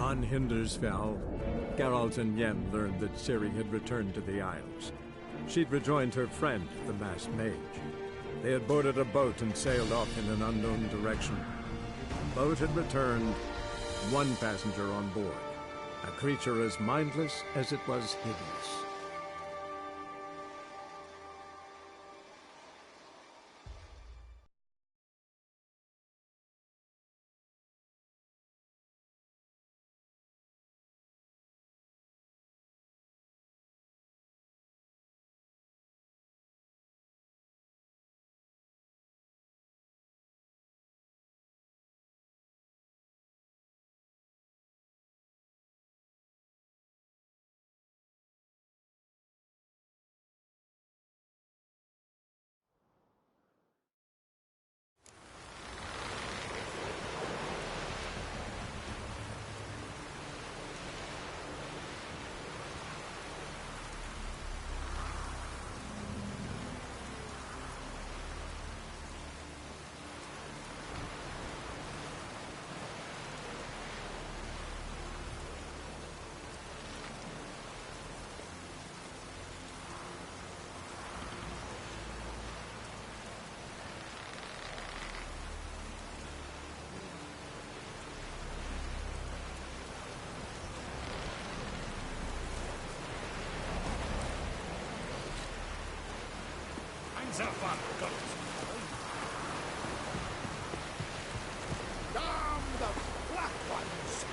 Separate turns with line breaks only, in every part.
On Hindersfell, Geralt and Yen learned that Ciri had returned to the Isles. She'd rejoined her friend, the masked mage. They had boarded a boat and sailed off in an unknown direction. The boat had returned, one passenger on board, a creature as mindless as it was hideous.
Damn the black ones!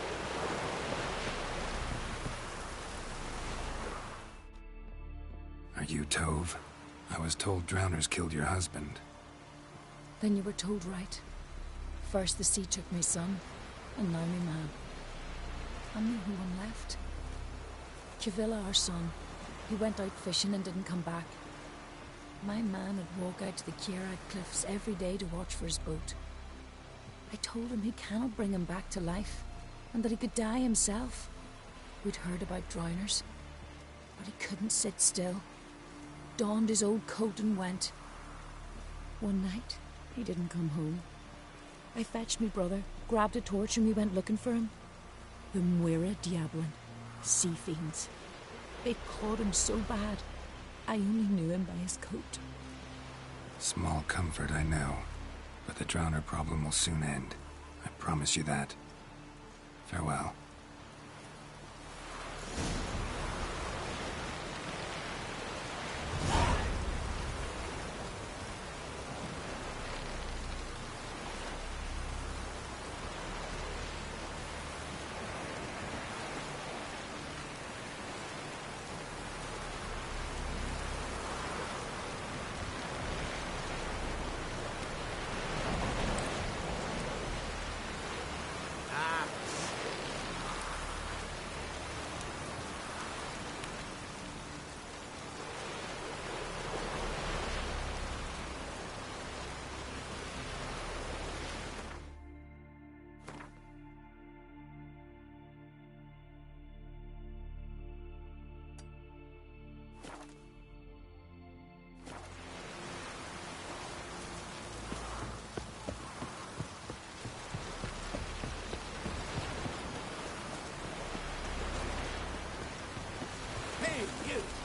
Are you Tove? I was told drowners killed your husband.
Then you were told right. First the sea took my son, and now me man. I'm the only one left. Cavilla, our son, he went out fishing and didn't come back. My man would walk out to the Kierag cliffs every day to watch for his boat. I told him he cannot bring him back to life, and that he could die himself. We'd heard about drowners, but he couldn't sit still. Donned his old coat and went. One night, he didn't come home. I fetched me brother, grabbed a torch, and we went looking for him. The Muira Diablin, sea fiends. They caught him so bad, I only knew him by his coat.
Small comfort, I know. But the drowner problem will soon end. I promise you that. Farewell.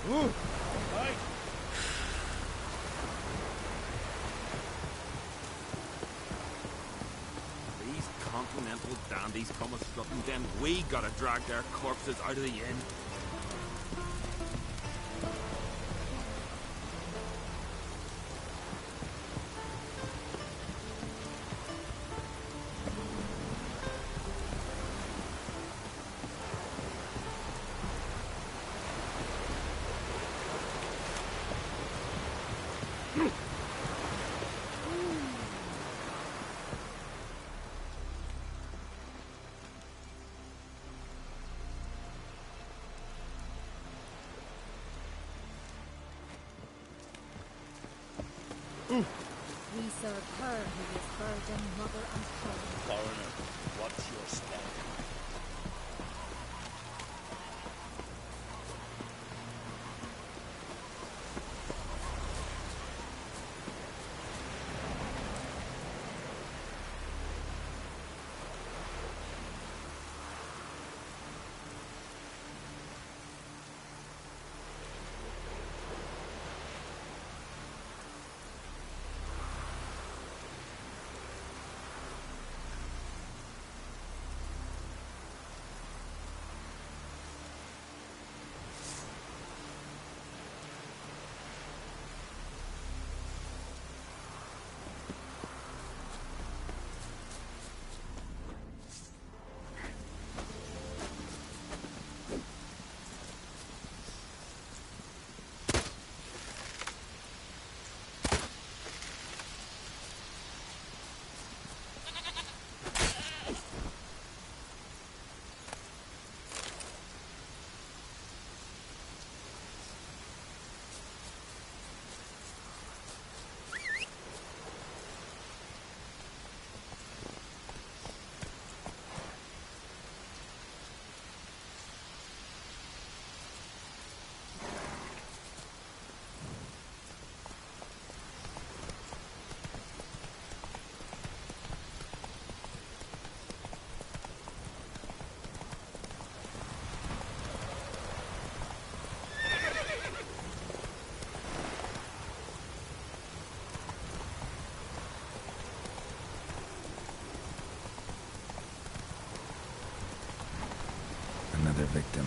Ooh. Right. These continental dandies come a strutting, then we gotta drag their corpses out of the inn.
We serve her who is virgin, mother and home.
Foreigner, what's your step?
Another victim.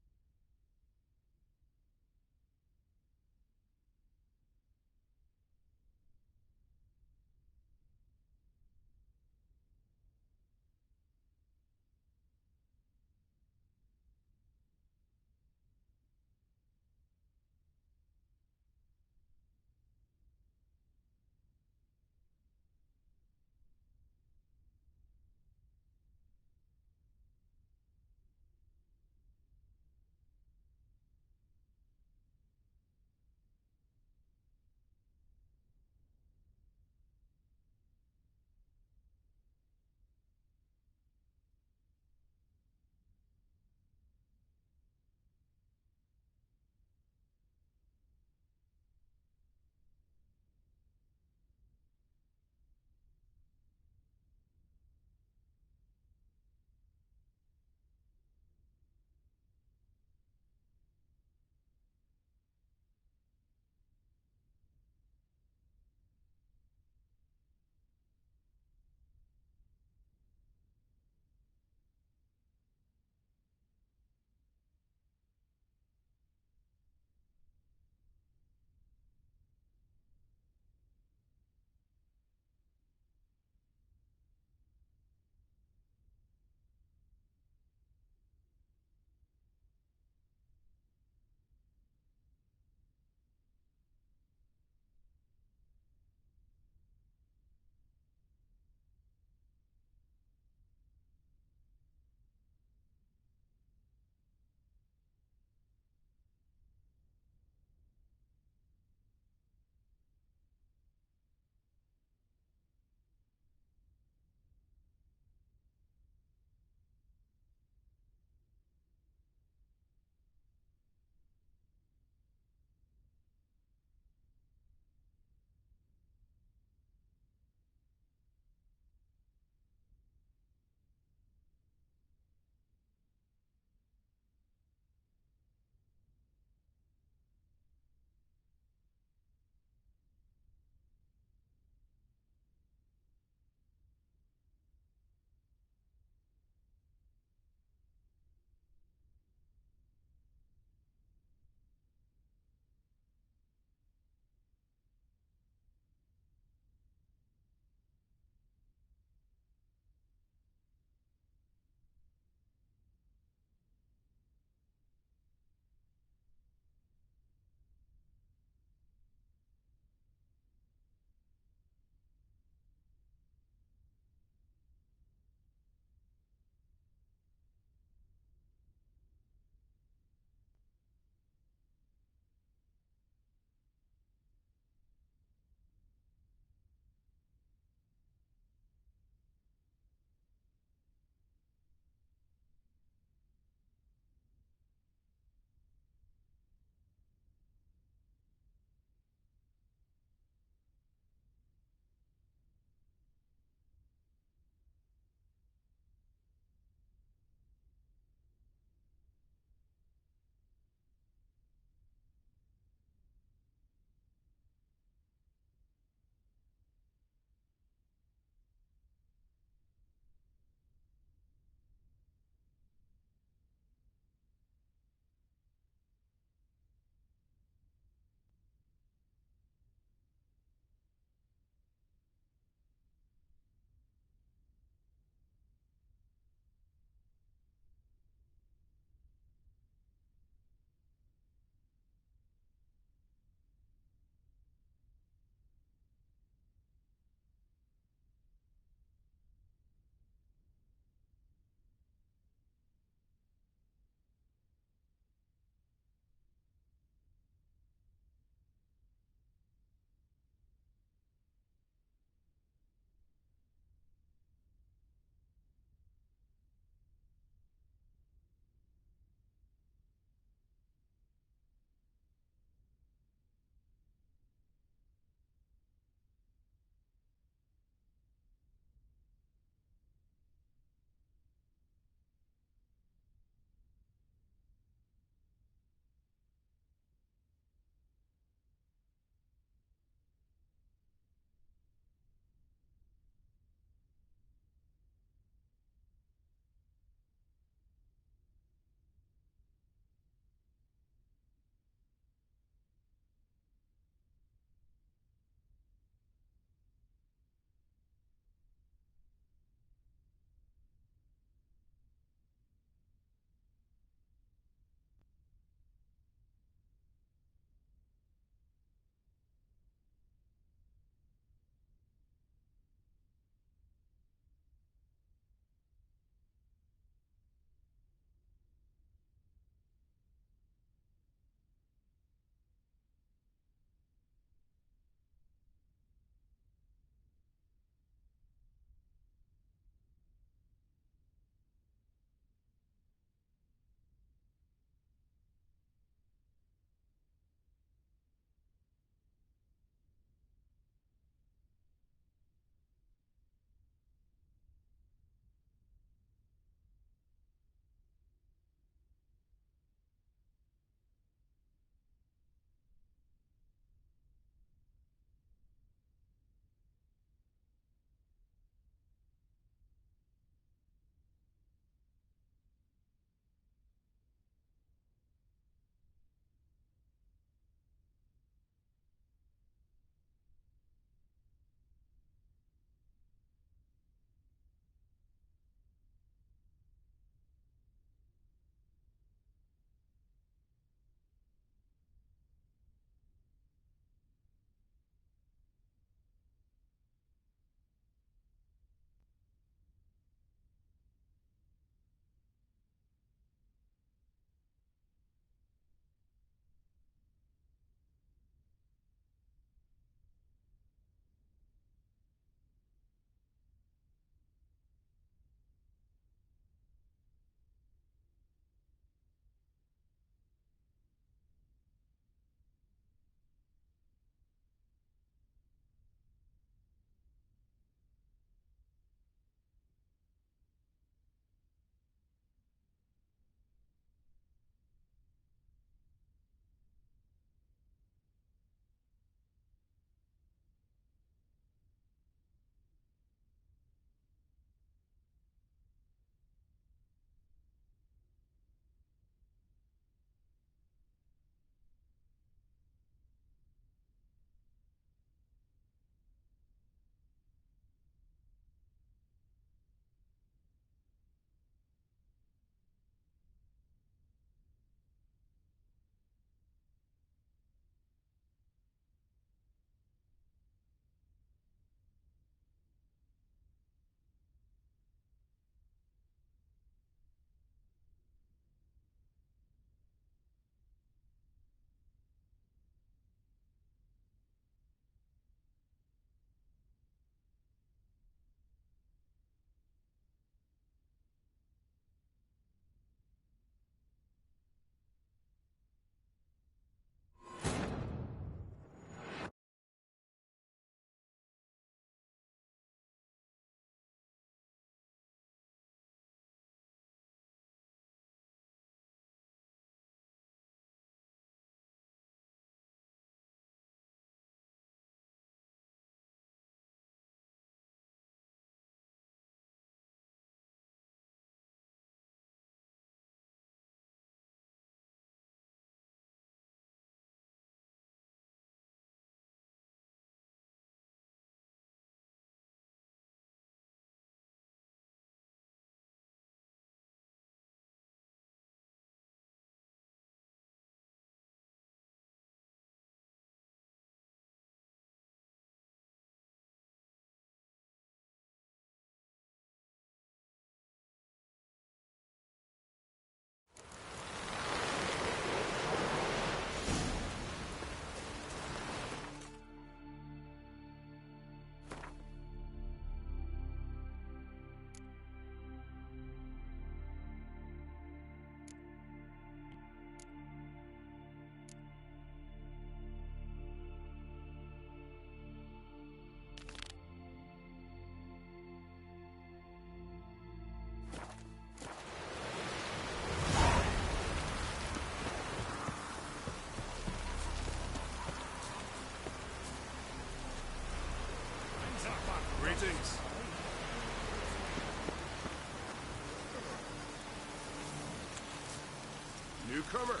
newcomer.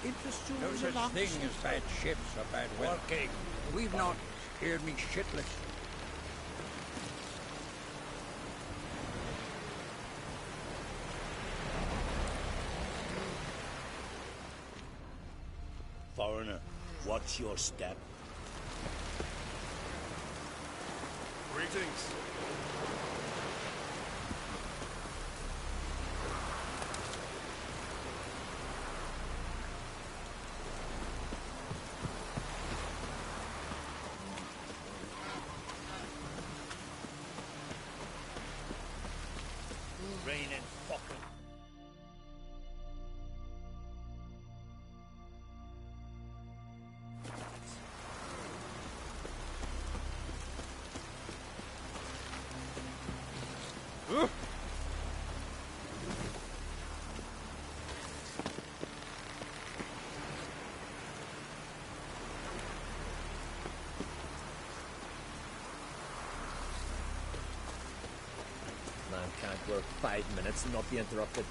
Interest you
No
in
such
an
thing
officer?
as bad ships or bad weather.
Okay.
We've not scared me shitless.
Foreigner, what's your step?
Greetings.
Rain and fucking.
Man can't work 5 minutes and not be interrupted.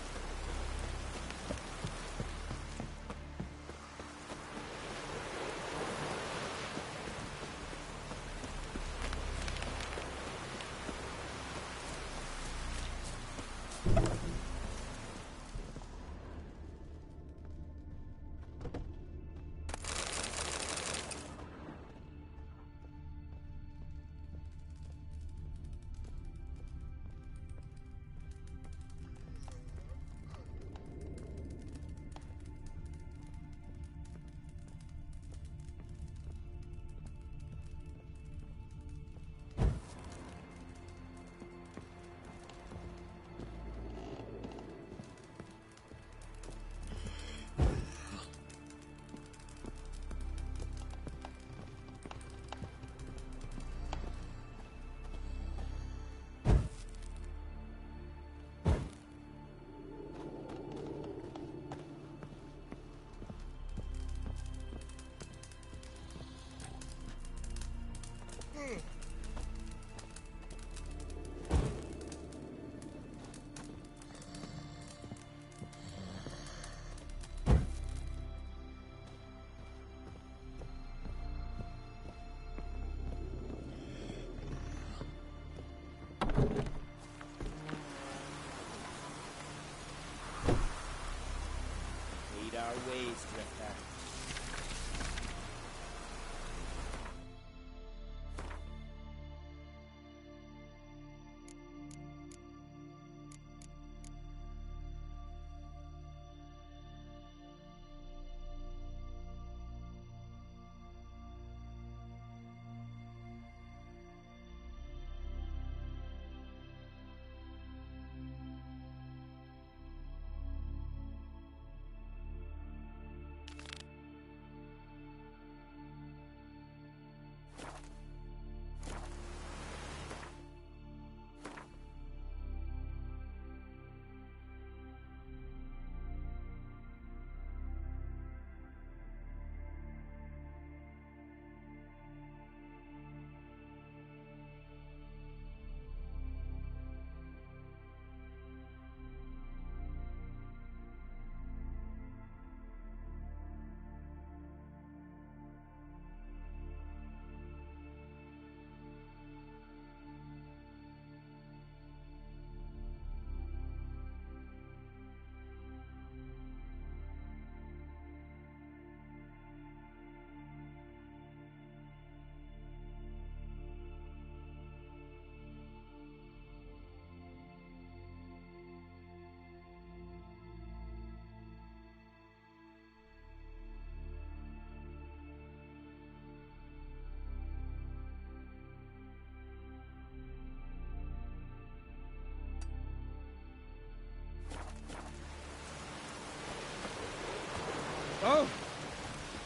Lead our ways, Drifter.
Oh!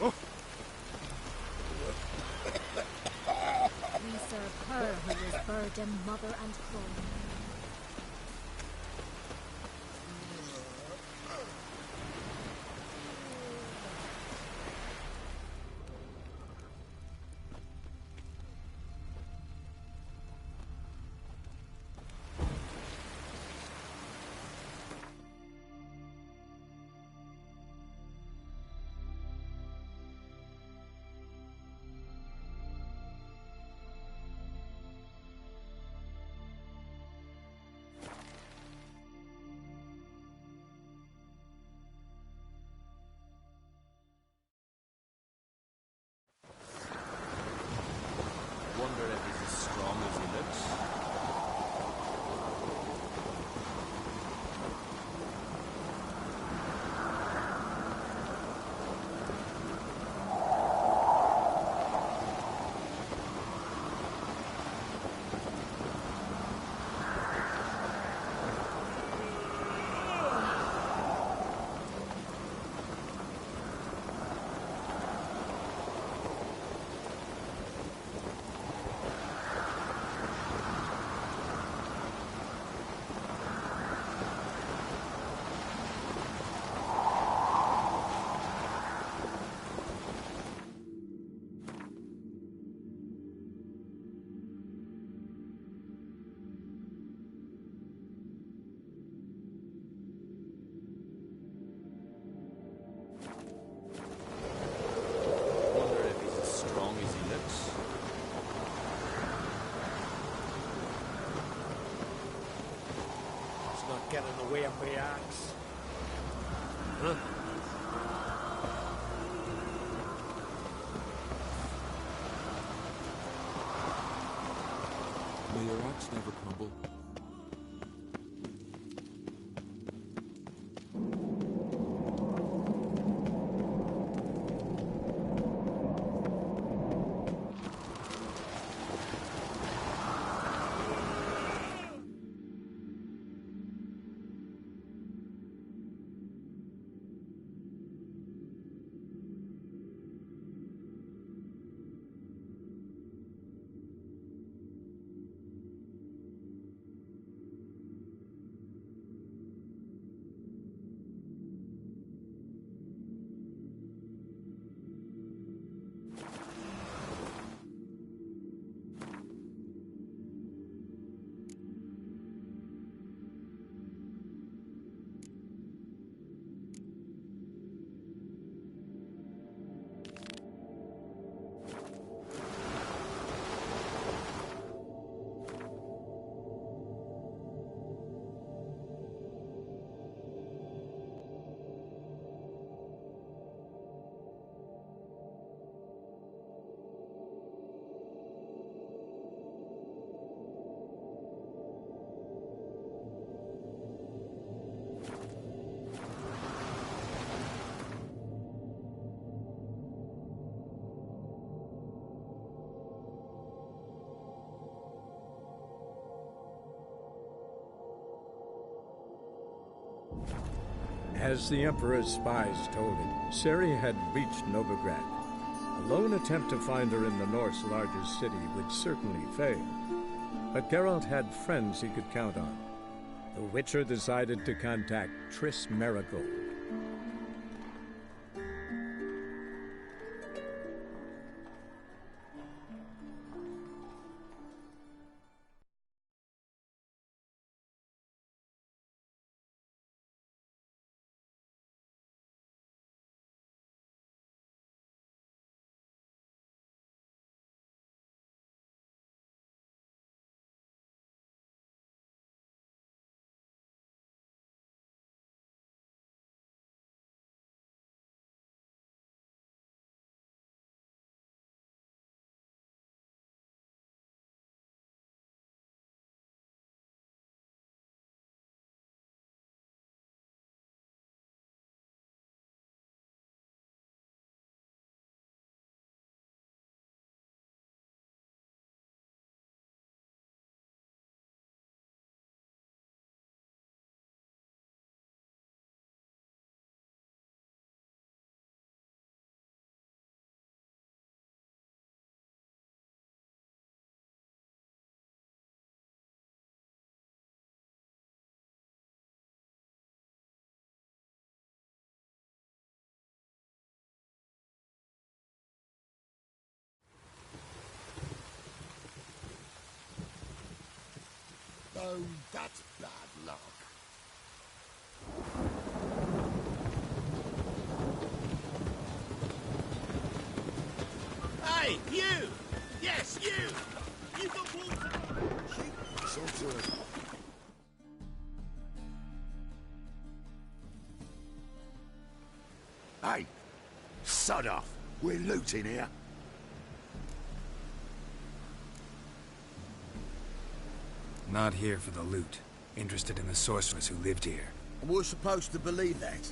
Oh!
We serve her who is burden, mother, and crone.
Wonder if he's as strong as he looks.
Get in the way of my axe.
Huh? May your axe never crumble.
As the Emperor's spies told him, Ciri had reached Novigrad. A lone attempt to find her in the North's largest city would certainly fail. But Geralt had friends he could count on. The Witcher decided to contact Triss Merigold.
Oh, that's bad luck.
Hey, you! Yes, you! You got water!
Sort of. Hey, sod off. We're looting here.
Not here for the loot. Interested in the sorceress who lived here.
And we're supposed to believe that?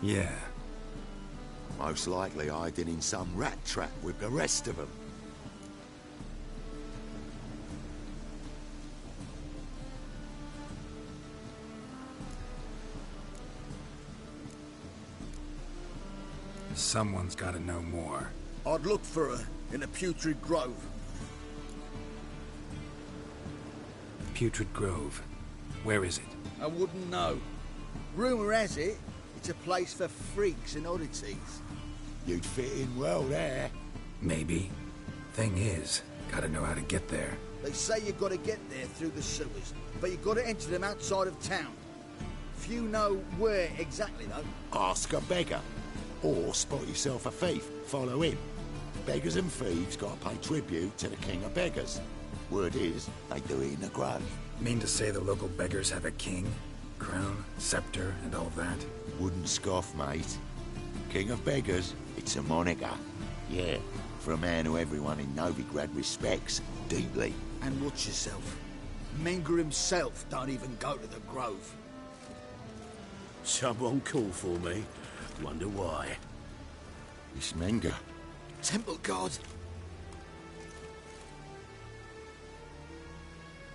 Yeah.
Most likely hiding in some rat trap with the rest of them.
Someone's gotta know more.
I'd look for her in the Putrid Grove.
Putrid Grove. Where is it?
I wouldn't know. Rumour has it, it's a place for freaks and oddities. You'd fit in well there.
Maybe. Thing is, gotta know how to get there.
They say you've got to get there through the sewers, but you've got to enter them outside of town. Few know where exactly, though.
Ask a beggar. Or spot yourself a thief. Follow him. Beggars and thieves gotta pay tribute to the king of beggars. Word is, they do it in the grove.
Mean to say the local beggars have a king? Crown, scepter, and all that?
Wouldn't scoff, mate. King of beggars, it's a moniker. Yeah, for a man who everyone in Novigrad respects deeply.
And watch yourself. Menger himself don't even go to the grove.
Someone called for me. Wonder why.
It's Menger.
Temple God.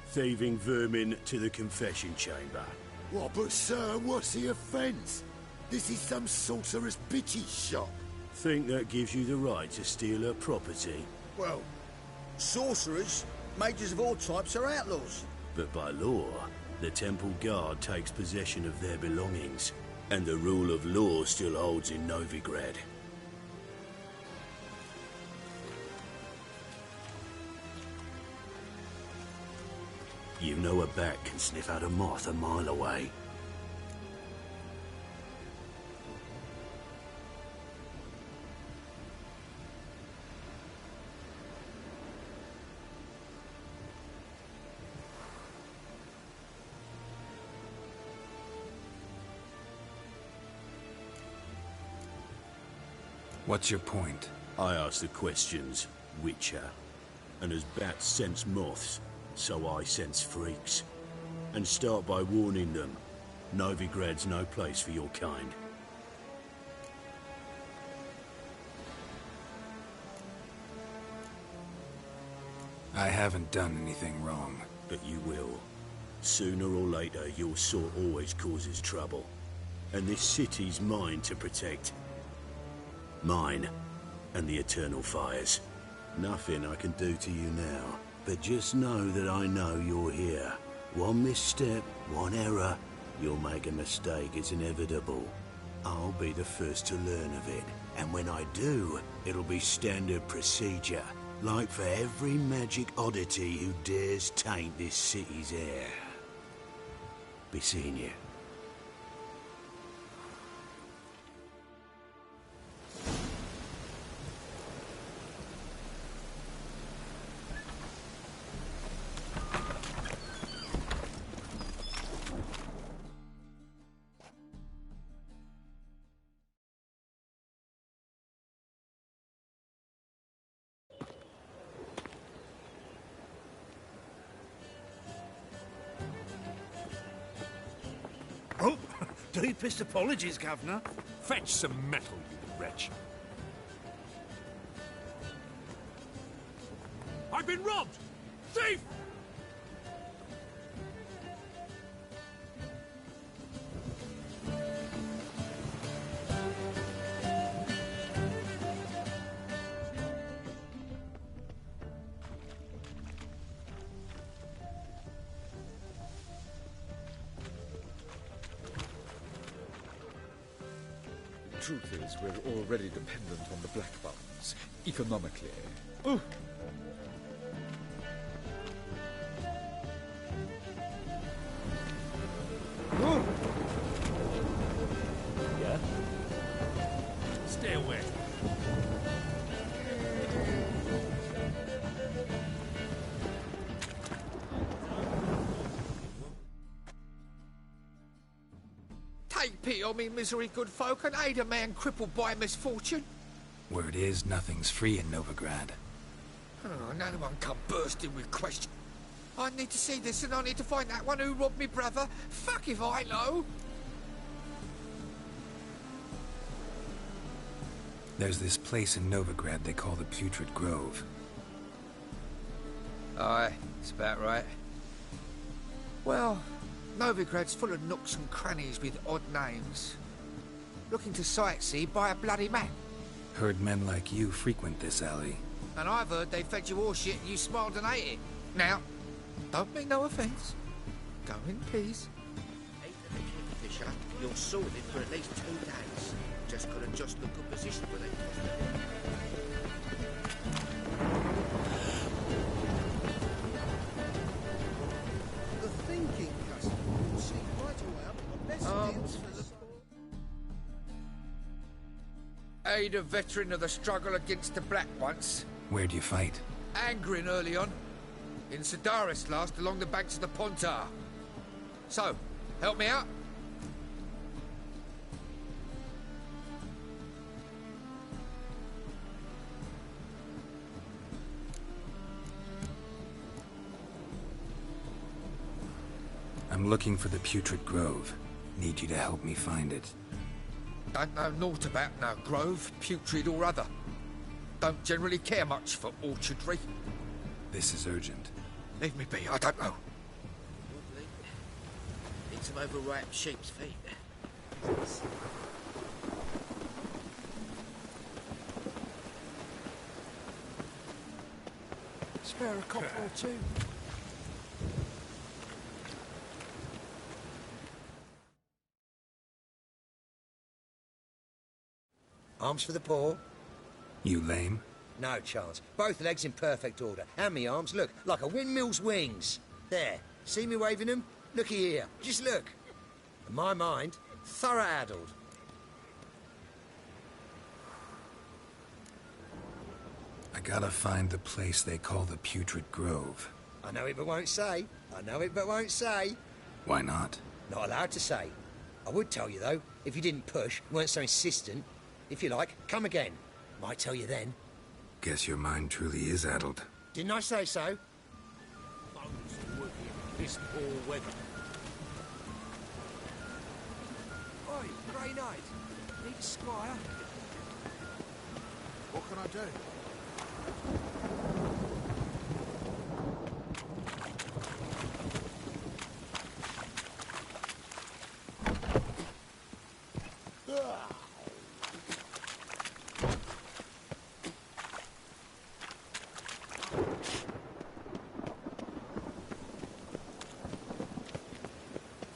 Thieving vermin to the confession chamber.
What, but sir, what's the offence? This is some sorcerer's bitchy shop.
Think that gives you the right to steal her property?
Well, sorcerers, mages of all types are outlaws.
But by law, the temple guard takes possession of their belongings. And the rule of law still holds in Novigrad. You know a bat can sniff out a moth a mile away.
What's your point?
I ask the questions, Witcher. And as bats sense moths, so I sense freaks. And start by warning them, Novigrad's no place for your kind.
I haven't done anything wrong.
But you will. Sooner or later, your sort always causes trouble. And this city's mine to protect. Mine, and the eternal fires. Nothing I can do to you now, but just know that I know you're here. One misstep, one error, you'll make a mistake, it's inevitable. I'll be the first to learn of it, and when I do, it'll be standard procedure, like for every magic oddity who dares taint this city's air. Be seeing you.
Oh, deepest apologies, Governor.
Fetch some metal, you wretch. I've been robbed! Thief!
Truth is, we're already dependent on the Black Buttons, economically. Oh.
Oh. Yeah?
Stay away.
Take pity on me, misery, good folk, and aid a man crippled by misfortune.
Word is, nothing's free in Novigrad.
Oh, no one come bursting with questions. I need to see this and I need to find that one who robbed me brother. Fuck if I know.
There's this place in Novigrad they call the Putrid Grove.
Aye, it's about right. Well, Novigrad's full of nooks and crannies with odd names. Looking to sightsee, buy a bloody map.
Heard men like you frequent this alley.
And I've heard they fed you all shit and you smiled and ate it. Now, don't mean no offence. Go in peace. Ate the kingfisher, you're sorted for at least 2 days. Just got to adjust the good position where they tossed it.
The thinking customer will see right away up the best deals for the poor.
Aid a veteran of the struggle against the Black once.
Where do you fight?
Angrin early on. In Sedaris last, along the banks of the Pontar. So, help me out?
I'm looking for the Putrid Grove. Need you to help me find it.
Don't know naught about no grove, putrid or other. Don't generally care much for orchardry.
This is urgent.
Leave me be, I don't know. Need some overripe sheep's feet.
Spare a copper or two.
Arms for the poor?
You lame?
No chance. Both legs in perfect order. And me arms, look, like a windmill's wings. There. See me waving them? Looky here. Just look. And my mind, thorough addled.
I gotta find the place they call the Putrid Grove.
I know it but won't say. I know it but won't say.
Why not?
Not allowed to say. I would tell you, though, if you didn't push, weren't so insistent. If you like, come again. Might tell you then.
Guess your mind truly is addled.
Didn't I say so?
This poor weather.
Oi, Grey Knight. Need a squire? What can I do?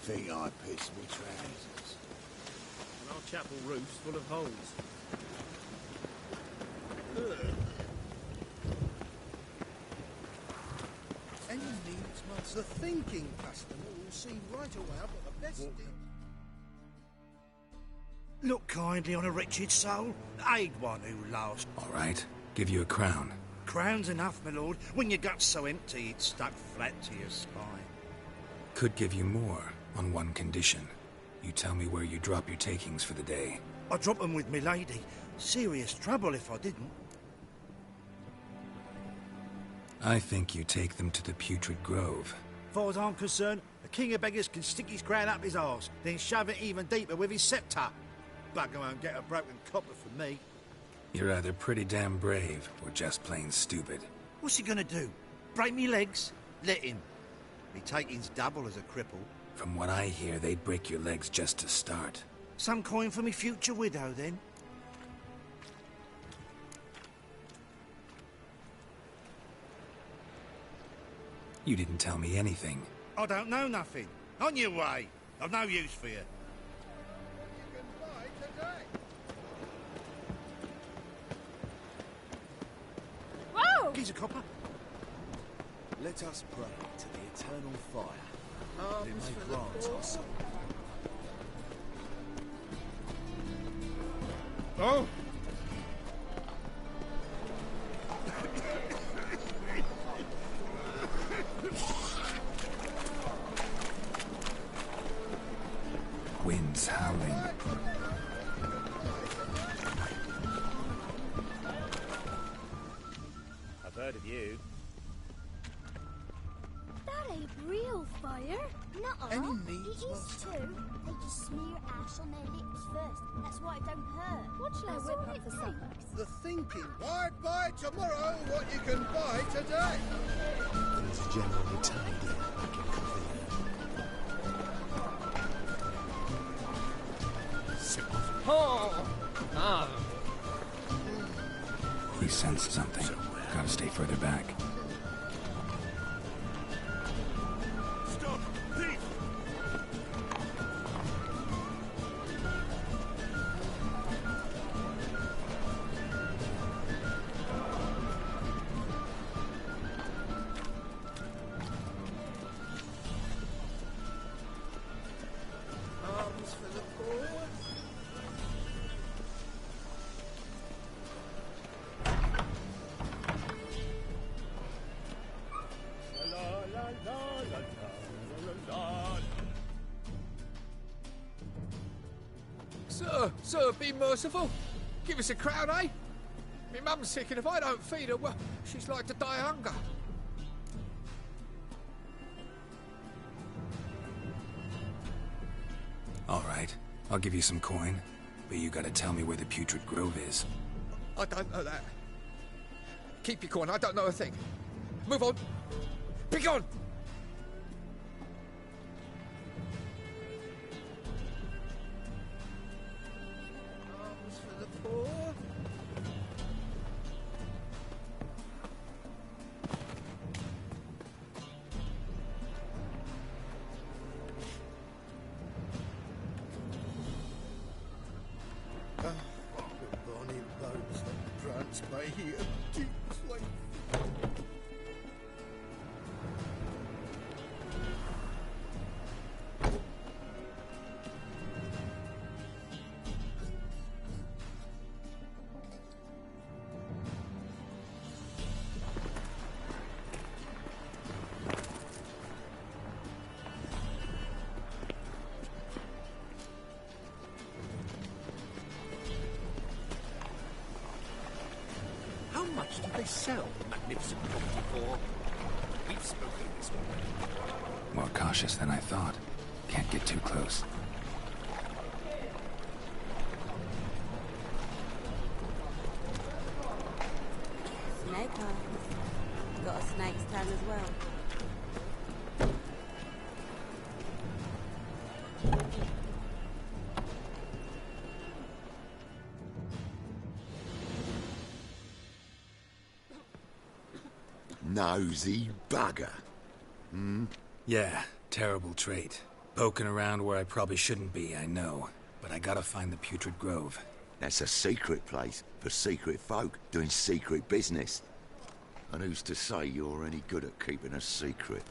Think I pissed me trousers.
An old chapel roof's full of holes.
Any needs must. The thinking customer will see right away up at the best deal.
Look kindly on a wretched soul. Aid one who lost.
All right. Give you a crown.
Crown's enough, my lord. When your gut's so empty, it's stuck flat to your spine.
Could give you more, on one condition. You tell me where you drop your takings for the day.
I'd drop them with me lady. Serious trouble if I didn't.
I think you take them to the Putrid Grove.
As far as I'm concerned, the king of beggars can stick his crown up his arse, then shove it even deeper with his sceptre. Bugger won't get a broken copper from me.
You're either pretty damn brave, or just plain stupid.
What's he gonna do? Break me legs? Let him. Me taking's double as a cripple.
From what I hear, they'd break your legs just to start.
Some coin for me future widow, then?
You didn't tell me anything.
I don't know nothing. On your way. I've no use for you.
Whoa!
Here's a copper.
Let us pray to the eternal fire. It
Arms
may
for the
grant
poor.
us.
Oh!
Winds howling.
Have Heard of you.
That ain't real fire. Nuh-uh.
Any
It
needs
is too. They just smear ash on their lips first. That's why it don't hurt.
What shall I
That's
whip
all
up
it
for supper?
takes.
The thinking. Why buy tomorrow what you can buy today?
Things are generally tidy back in Coffee.
He sensed something. Gotta stay further back.
Stop! Thief!
Arms for the poor.
Sir, be merciful. Give us a crown, eh? My mum's sick, and if I don't feed her, well, she's like to die of hunger.
All right, I'll give you some coin, but you gotta tell me where the Putrid Grove is.
I don't know that. Keep your coin, I don't know a thing. Move on. Be gone!
Arms for the poor. Bonnie boats that prance by here deeply.
How much do they sell the magnificent property for? We've spoken this one.
More cautious than I thought. Can't get too close.
Snake eyes. Got a snake's tongue as well.
Nosy bugger.
Yeah, terrible trait. Poking around where I probably shouldn't be, I know. But I gotta find the Putrid Grove.
That's a secret place for secret folk doing secret business. And who's to say you're any good at keeping a secret?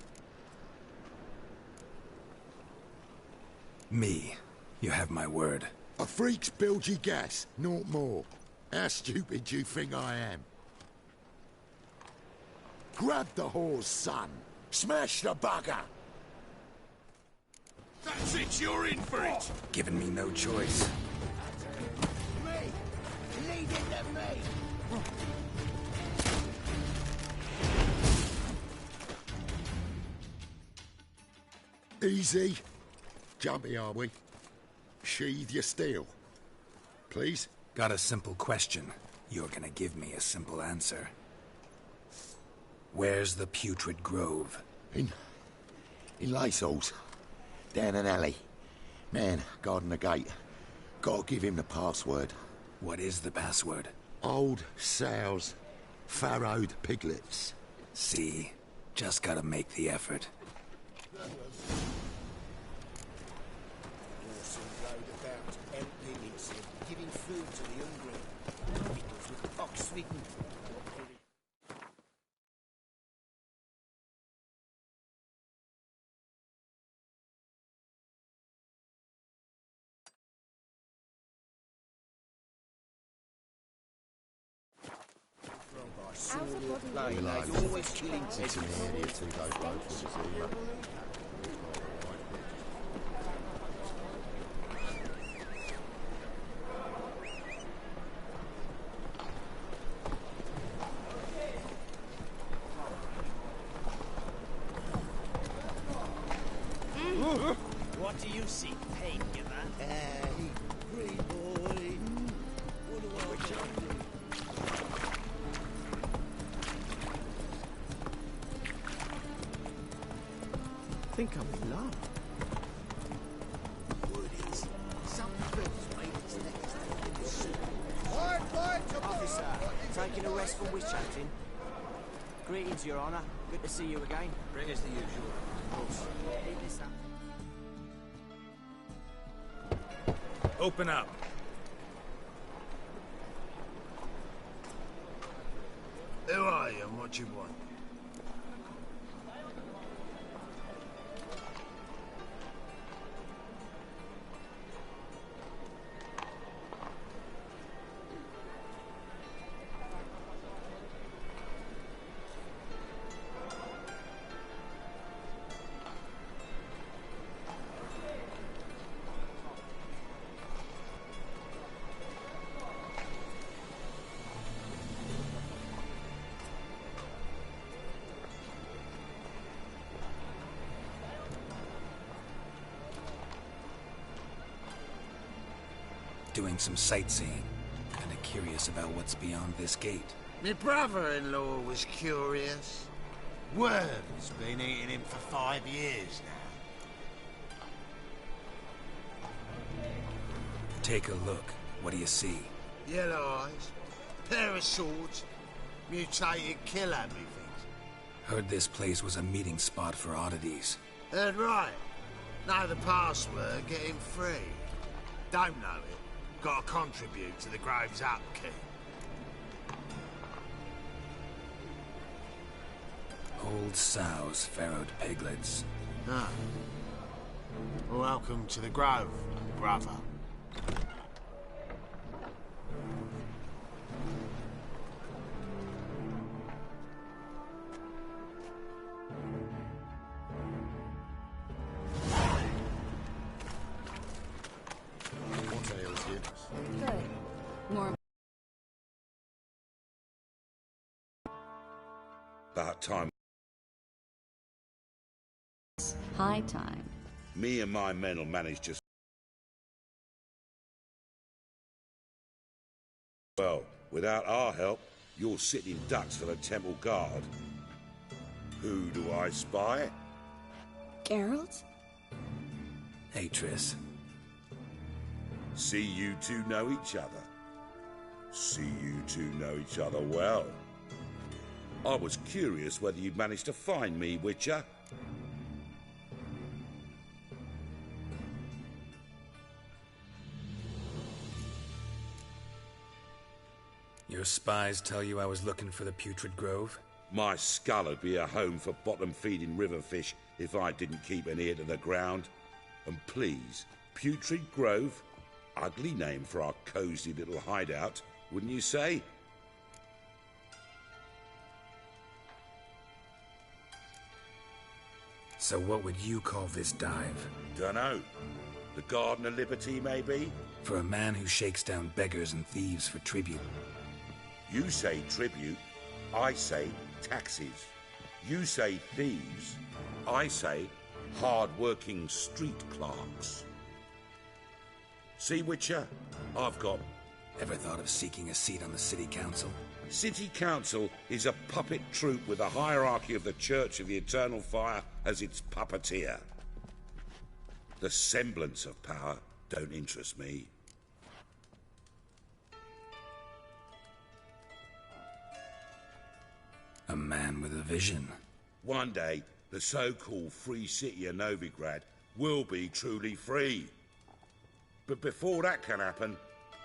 Me. You have my word.
A freak's bilgy gas, naught more. How stupid do you think I am? Grab the whore's son. Smash the bugger.
That's it, you're in for it!
Giving me no choice.
Me! Leave it to me!
Easy. Jumpy, are we? Sheathe your steel. Please?
Got a simple question. You're gonna give me a simple answer. Where's the Putrid Grove?
In Lacehalls. Down an alley. Man, guarding the gate. Gotta give him the password.
What is the password?
Old sows, farrowed piglets.
See? Just gotta make the effort.
Awesome roundabout, empty, he said, giving food to the hungry. Beetles with pox-smitten.
He's always killing it's an area to those blokes, you see.
juicy painkiller.
Hey, free boy. What do I do?
I think I'm in love. Word is, some films made its next step in the suit.
Officer, taking a rest from witch hunting. Greetings, Your Honour. Good to see you again.
Bring us the usual.
Keep this up.
Open up.
Who are you and what you want?
Doing some sightseeing. Kinda curious about what's beyond this gate.
My brother-in-law was curious. Worm's been eating him for 5 years now.
Take a look. What do you see?
Yellow eyes, pair of swords, mutated killer, methinks.
Heard this place was a meeting spot for oddities.
Heard right. Know the password, get him free. Don't know it. Got to contribute to the Grove's upkeep.
Old sows, farrowed piglets.
Ah. Welcome to the Grove, brother.
What ails you?
Good. More.
About time.
High time.
Me and my men will manage just... Well, without our help, you're sitting ducks for the Temple Guard. Who do I spy?
Geralt?
Hey, Triss.
See you two know each other. See you two know each other well. I was curious whether you'd managed to find me, Witcher.
Your spies tell you I was looking for the Putrid Grove?
My skull would be a home for bottom-feeding river fish if I didn't keep an ear to the ground. And please, Putrid Grove? Ugly name for our cosy little hideout, wouldn't you say?
So what would you call this dive?
Dunno. The Garden of Liberty, maybe?
For a man who shakes down beggars and thieves for tribute.
You say tribute, I say taxes. You say thieves, I say hard-working street clerks. See, Witcher, I've got...
Ever thought of seeking a seat on the city council?
City council is a puppet troupe with the hierarchy of the Church of the Eternal Fire as its puppeteer. The semblance of power don't interest me.
A man with a vision.
One day, the so-called free city of Novigrad will be truly free. But before that can happen,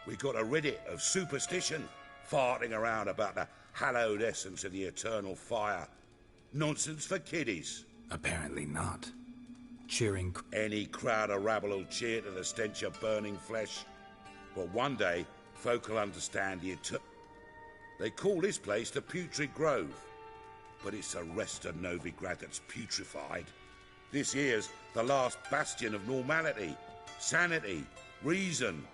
we got to rid it of superstition, farting around about the hallowed essence of the eternal fire. Nonsense for kiddies.
Apparently not. Cheering...
Any crowd of rabble will cheer to the stench of burning flesh. But one day, folk will understand the They call this place the Putrid Grove. But it's the rest of Novigrad that's putrefied. This here's the last bastion of normality, sanity, reason.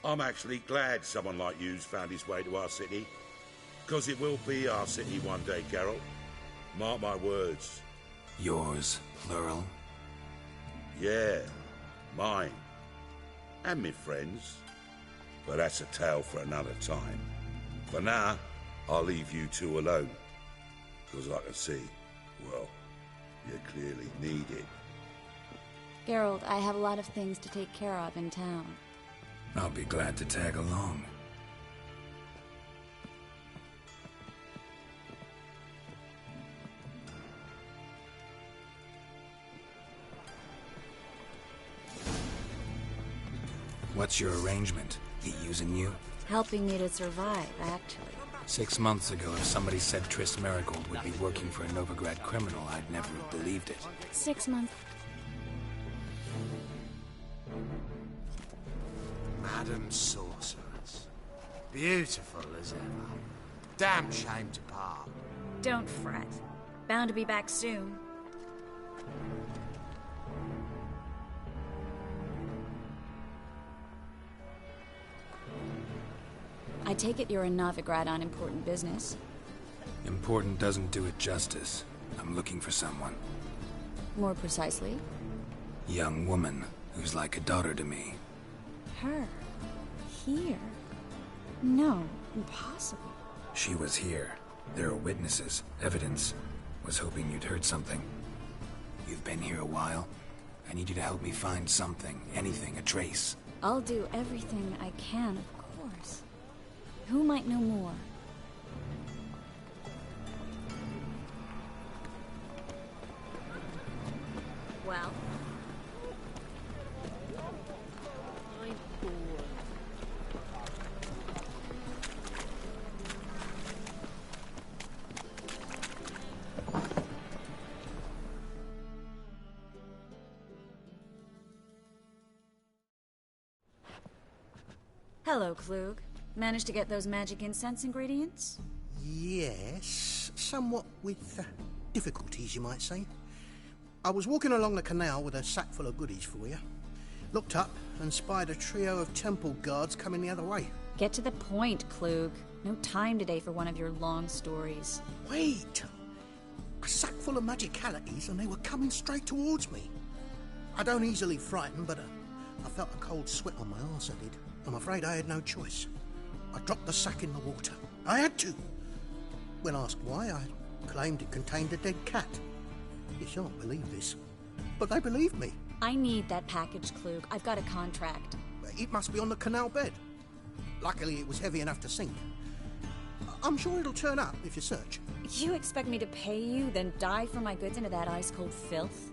I'm actually glad someone like you's found his way to our city. Because it will be our city one day, Geralt. Mark my words.
Yours, plural.
Yeah, mine. And me friends. But that's a tale for another time. For now, I'll leave you two alone. Because I can see, well, you clearly need it.
Geralt, I have a lot of things to take care of in town.
I'll be glad to tag along. What's your arrangement? He using you?
Helping me to survive, actually.
6 months ago, if somebody said Triss Merigold would be working for a Novigrad criminal, I'd never have believed it.
6 months.
Madam Sorceress. Beautiful as ever. Damn shame to part.
Don't fret. Bound to be back soon. I take it you're in Novigrad on important business.
Important doesn't do it justice. I'm looking for someone.
More precisely?
Young woman who's like a daughter to me.
Her? Here? No, impossible.
She was here. There are witnesses, evidence. Was hoping you'd heard something. You've been here a while. I need you to help me find something, anything, a trace.
I'll do everything I can, of course. Who might know more? Well? I'm bored. Hello, Klug. Managed to get those magic incense ingredients?
Yes, somewhat with difficulties, you might say. I was walking along the canal with a sack full of goodies for you. Looked up and spied a trio of temple guards coming the other way.
Get to the point, Klug. No time today for one of your long stories.
Wait! A sack full of magicalities and they were coming straight towards me. I don't easily frighten, but I felt a cold sweat on my arse, I did. I'm afraid I had no choice. I dropped the sack in the water. I had to. When asked why, I claimed it contained a dead cat. You shan't believe this, but they believed me.
I need that package, Klug. I've got a contract.
It must be on the canal bed. Luckily, it was heavy enough to sink. I'm sure it'll turn up if you search.
You expect me to pay you, then dive for my goods into that ice-cold filth?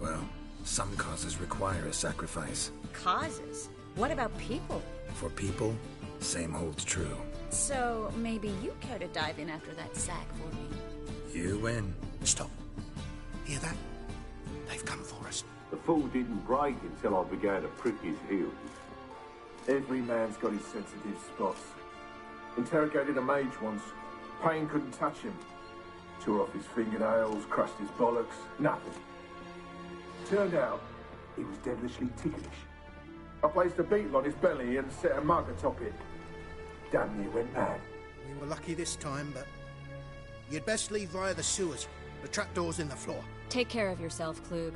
Well, some causes require a sacrifice.
Causes? What about people?
For people, same holds true.
So, maybe you care to dive in after that sack for me?
You win.
Stop. Hear that? They've come for us.
The fool didn't break until I began to prick his heels. Every man's got his sensitive spots. Interrogated a mage once. Pain couldn't touch him. Tore off his fingernails, crushed his bollocks, nothing. Turned out, he was devilishly ticklish. I placed a beetle on his belly and set a mug atop it. Damn near went mad.
We were lucky this time, but you'd best leave via the sewers. The trapdoor's in the floor.
Take care of yourself, Klug.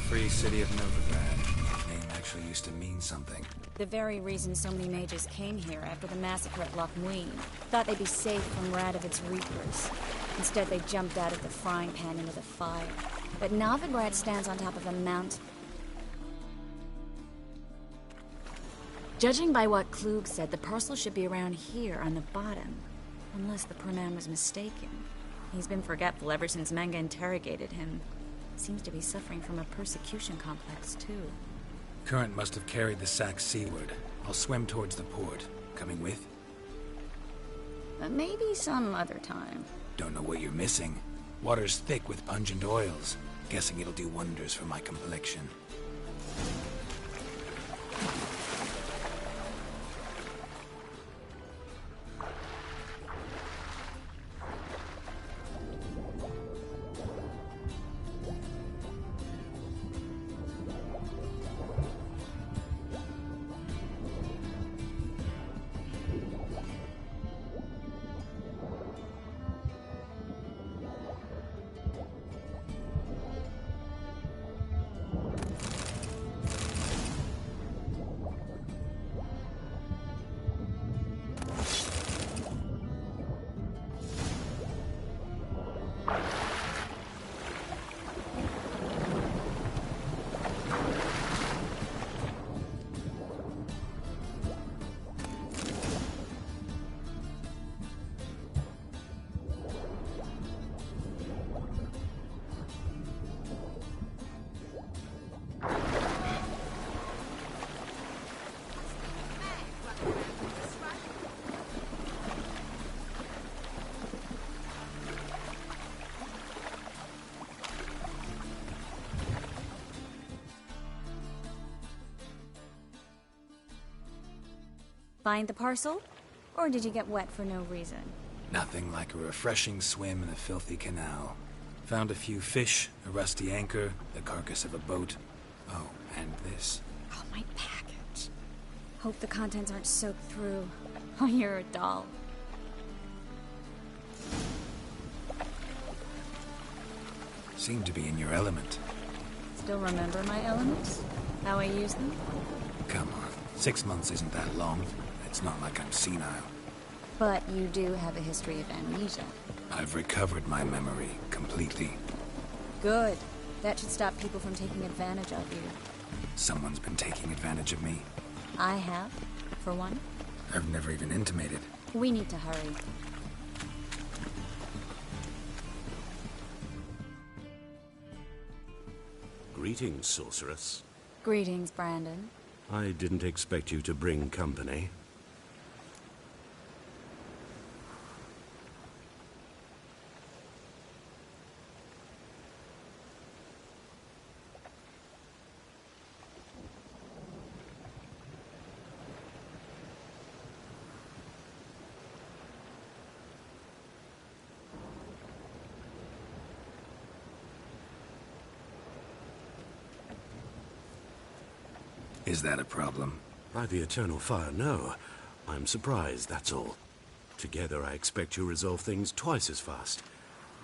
Free city of Novigrad. Name actually used to mean something.
The very reason so many mages came here after the massacre at Loch Muin. Thought they'd be safe from Radovid's reapers. Instead, they jumped out of the frying pan into the fire. But Novigrad stands on top of a mountain. Judging by what Klug said, the parcel should be around here on the bottom. Unless the poor man was mistaken. He's been forgetful ever since Manga interrogated him. Seems to be suffering from a persecution complex, too.
Current must have carried the sack seaward. I'll swim towards the port. Coming with?
Maybe some other time.
Don't know what you're missing. Water's thick with pungent oils. Guessing it'll do wonders for my complexion.
Find the parcel? Or did you get wet for no reason?
Nothing like a refreshing swim in a filthy canal. Found a few fish, a rusty anchor, the carcass of a boat. Oh, and this.
Oh, my package. Hope the contents aren't soaked through. Oh, you're a doll.
Seem to be in your element.
Still remember my elements? How I use them?
Come on. 6 months isn't that long. It's not like I'm senile.
But you do have a history of amnesia.
I've recovered my memory completely.
Good. That should stop people from taking advantage of you.
Someone's been taking advantage of me.
I have, for one.
I've never even intimated.
We need to hurry.
Greetings, sorceress.
Greetings, Brandon.
I didn't expect you to bring company.
Is that a problem?
By the eternal fire, no. I'm surprised, that's all. Together, I expect you resolve things twice as fast.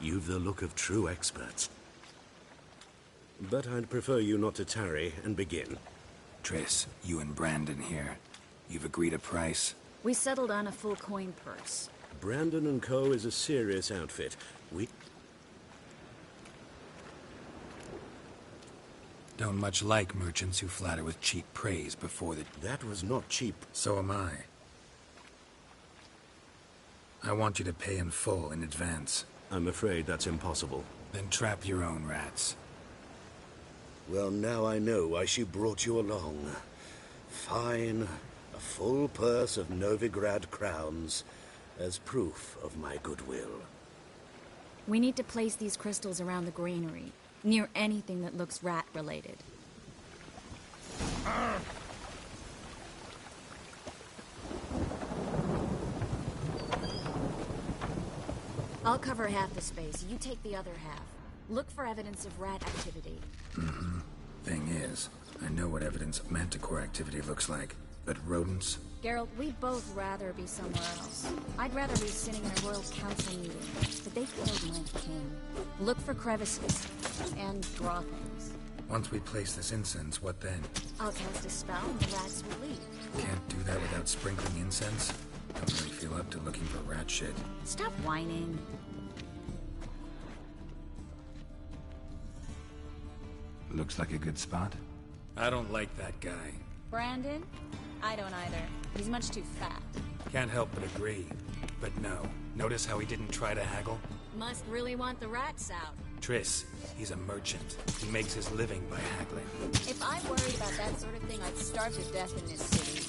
You've the look of true experts. But I'd prefer you not to tarry and begin.
Triss, you and Brandon here. You've agreed a price?
We settled on a full coin purse.
Brandon & Co. is a serious outfit. We...
Don't much like merchants who flatter with cheap praise before the...
That was not cheap.
So am I. I want you to pay in full in advance.
I'm afraid that's impossible.
Then trap your own rats.
Well, now I know why she brought you along. Fine. A full purse of Novigrad crowns as proof of my goodwill.
We need to place these crystals around the granary, near anything that looks rat-related. I'll cover half the space. You take the other half. Look for evidence of rat activity.
Mm-hmm. Thing is, I know what evidence of manticore activity looks like, but rodents?
Geralt, we'd both rather be somewhere else. I'd rather be sitting in a royal council meeting, but they killed my king. Look for crevices, and draw things.
Once we place this incense, what then?
I'll cast a spell and the rats will leave.
Can't do that without sprinkling incense? Don't really feel up to looking for rat shit.
Stop whining.
Looks like a good spot. I don't like that guy.
Brandon? I don't either. He's much too fat.
Can't help but agree. But no, Notice how he didn't try to haggle?
Must really want the rats out.
Triss, he's a merchant. He makes his living by haggling.
If I worried about that sort of thing, I'd starve to death in this city.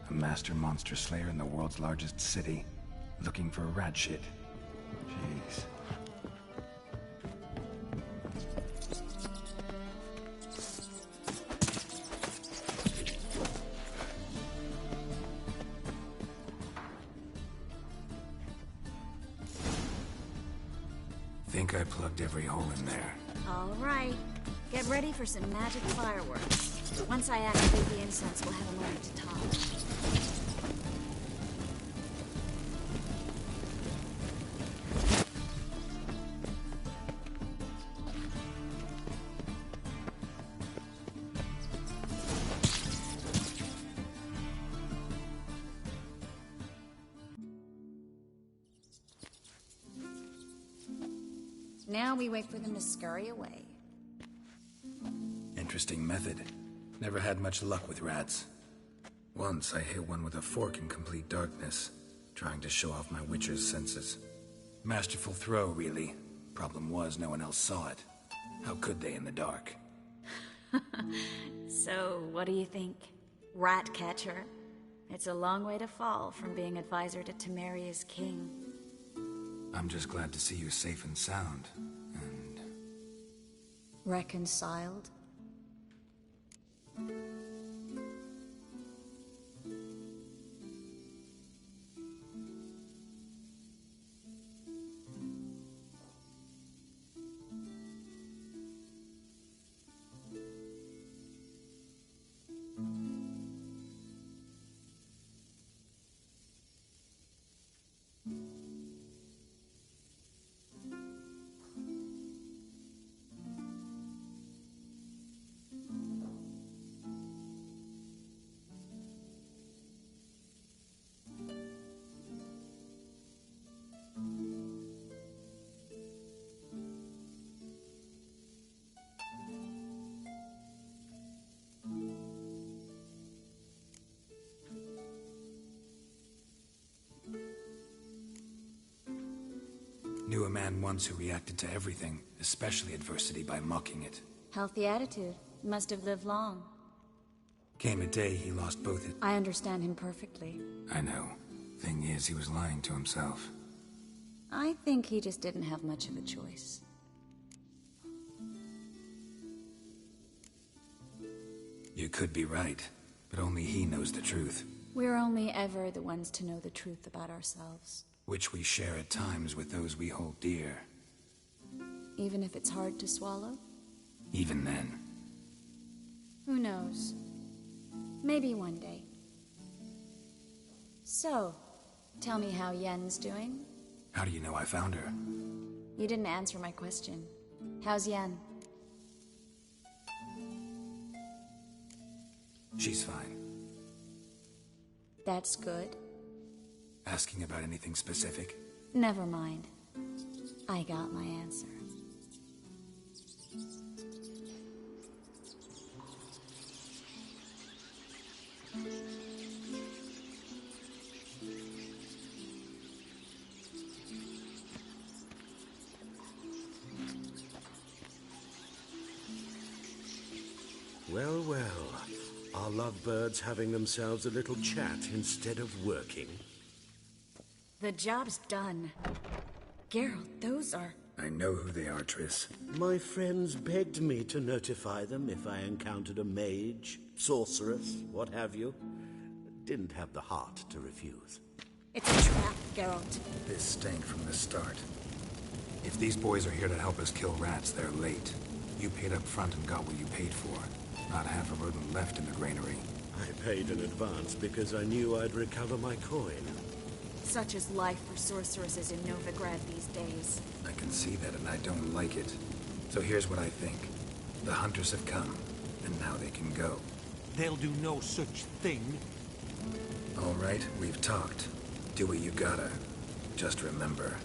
A master monster slayer in the world's largest city, looking for rat shit. Jeez. Think I plugged every hole in there.
All right. Get ready for some magic fireworks. Once I activate the incense, we'll have a moment to talk. Now we wait for them to scurry away.
Interesting method. Never had much luck with rats. Once I hit one with a fork in complete darkness, trying to show off my witcher's senses. Masterful throw, really. Problem was, no one else saw it. How could they in the dark?
So, what do you think? Rat catcher? It's a long way to fall from being advisor to Temeria's king.
I'm just glad to see you safe and sound, and...
Reconciled?
Knew a man once who reacted to everything, especially adversity, by mocking it.
Healthy attitude. Must have lived long.
Came a day he lost both his...
I understand him perfectly.
I know. Thing is, he was lying to himself.
I think he just didn't have much of a choice.
You could be right, but only he knows the truth.
We're only ever the ones to know the truth about ourselves.
Which we share at times with those we hold dear.
Even if it's hard to swallow?
Even then.
Who knows? Maybe one day. So, tell me how Yen's doing?
How do you know I found her?
You didn't answer my question. How's Yen?
She's fine.
That's good.
Asking about anything specific?
Never mind. I got my answer.
Well, well. Are lovebirds having themselves a little chat instead of working?
The job's done. Geralt, those are...
I know who they are, Triss.
My friends begged me to notify them if I encountered a mage, sorceress, what have you. Didn't have the heart to refuse.
It's a trap, Geralt.
This stank from the start. If these boys are here to help us kill rats, they're late. You paid up front and got what you paid for. Not half a rodent left in the granary.
I paid in advance because I knew I'd recover my coin.
Such is life for sorceresses in Novigrad these days.
I can see that and I don't like it. So here's what I think. The hunters have come, and now they can go.
They'll do no such thing.
All right, we've talked. Do what you gotta. Just remember,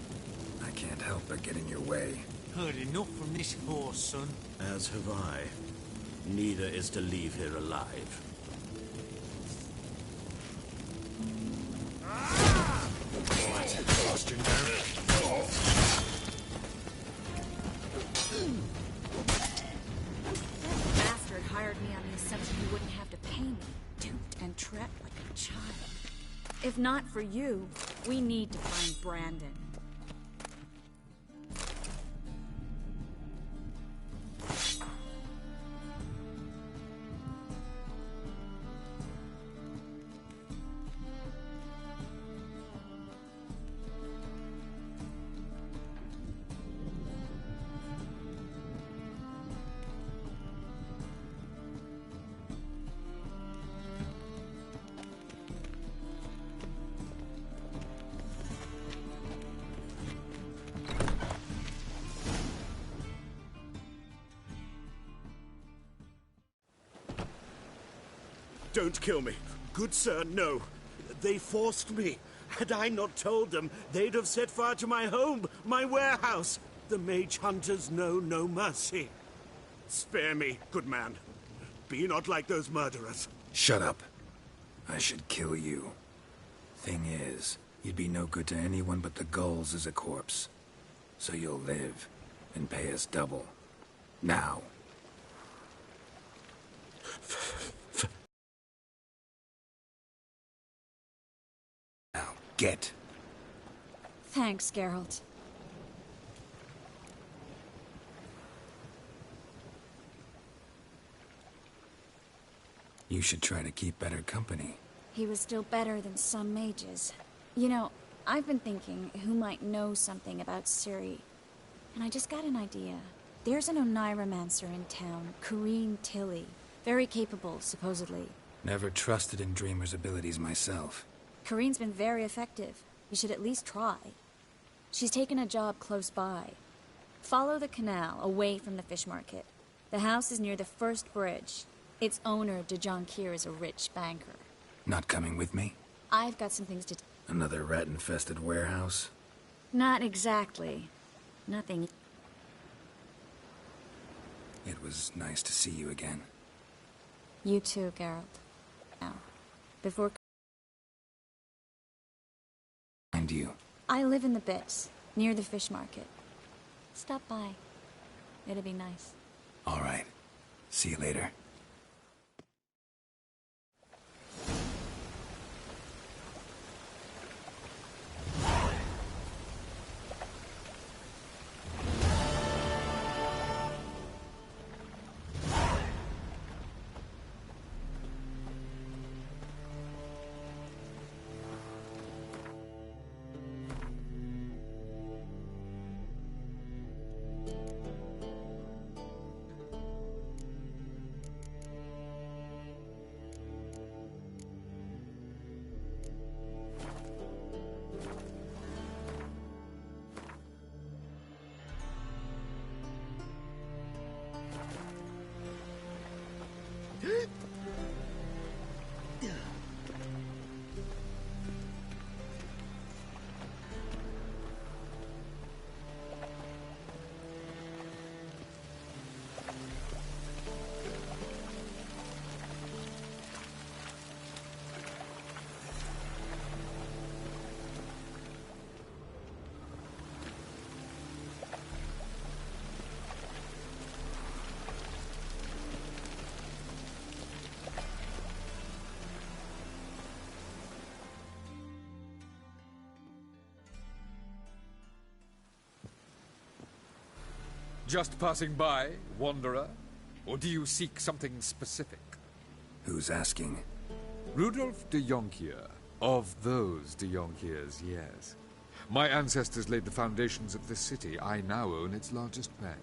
I can't help but get in your way.
Heard enough from this horse, son.
As have I. Neither is to leave here alive.
Lost your nerve.
That bastard hired me on the assumption he wouldn't have to pay me. Duped and trapped like a child. If not for you, we need to find Brandon.
Don't kill me. Good sir, no. They forced me. Had I not told them, they'd have set fire to my home, my warehouse. The mage hunters know no mercy. Spare me, good man. Be not like those murderers.
Shut up. I should kill you. Thing is, you'd be no good to anyone but the gulls as a corpse. So you'll live, and pay us double. Now. Now, get.
Thanks, Geralt.
You should try to keep better company.
He was still better than some mages. You know, I've been thinking who might know something about Ciri. And I just got an idea. There's an Oneiromancer in town, Corrine Tilly. Very capable, supposedly.
Never trusted in Dreamer's abilities myself.
Corrine's been very effective. You should at least try. She's taken a job close by. Follow the canal, away from the fish market. The house is near the first bridge. Its owner, de Jonquier, is a rich banker.
Not coming with me?
I've got some things to...
Another rat-infested warehouse?
Not exactly. Nothing.
It was nice to see you again.
You too, Geralt. Now, before...
And you?
I live in the Bits, near the fish market. Stop by. It'll be nice.
All right. See you later.
Just passing by, wanderer? Or do you seek something specific?
Who's asking?
Rudolf de Jonquier. Of those de Jonquiers, yes. My ancestors laid the foundations of this city. I now own its largest bank.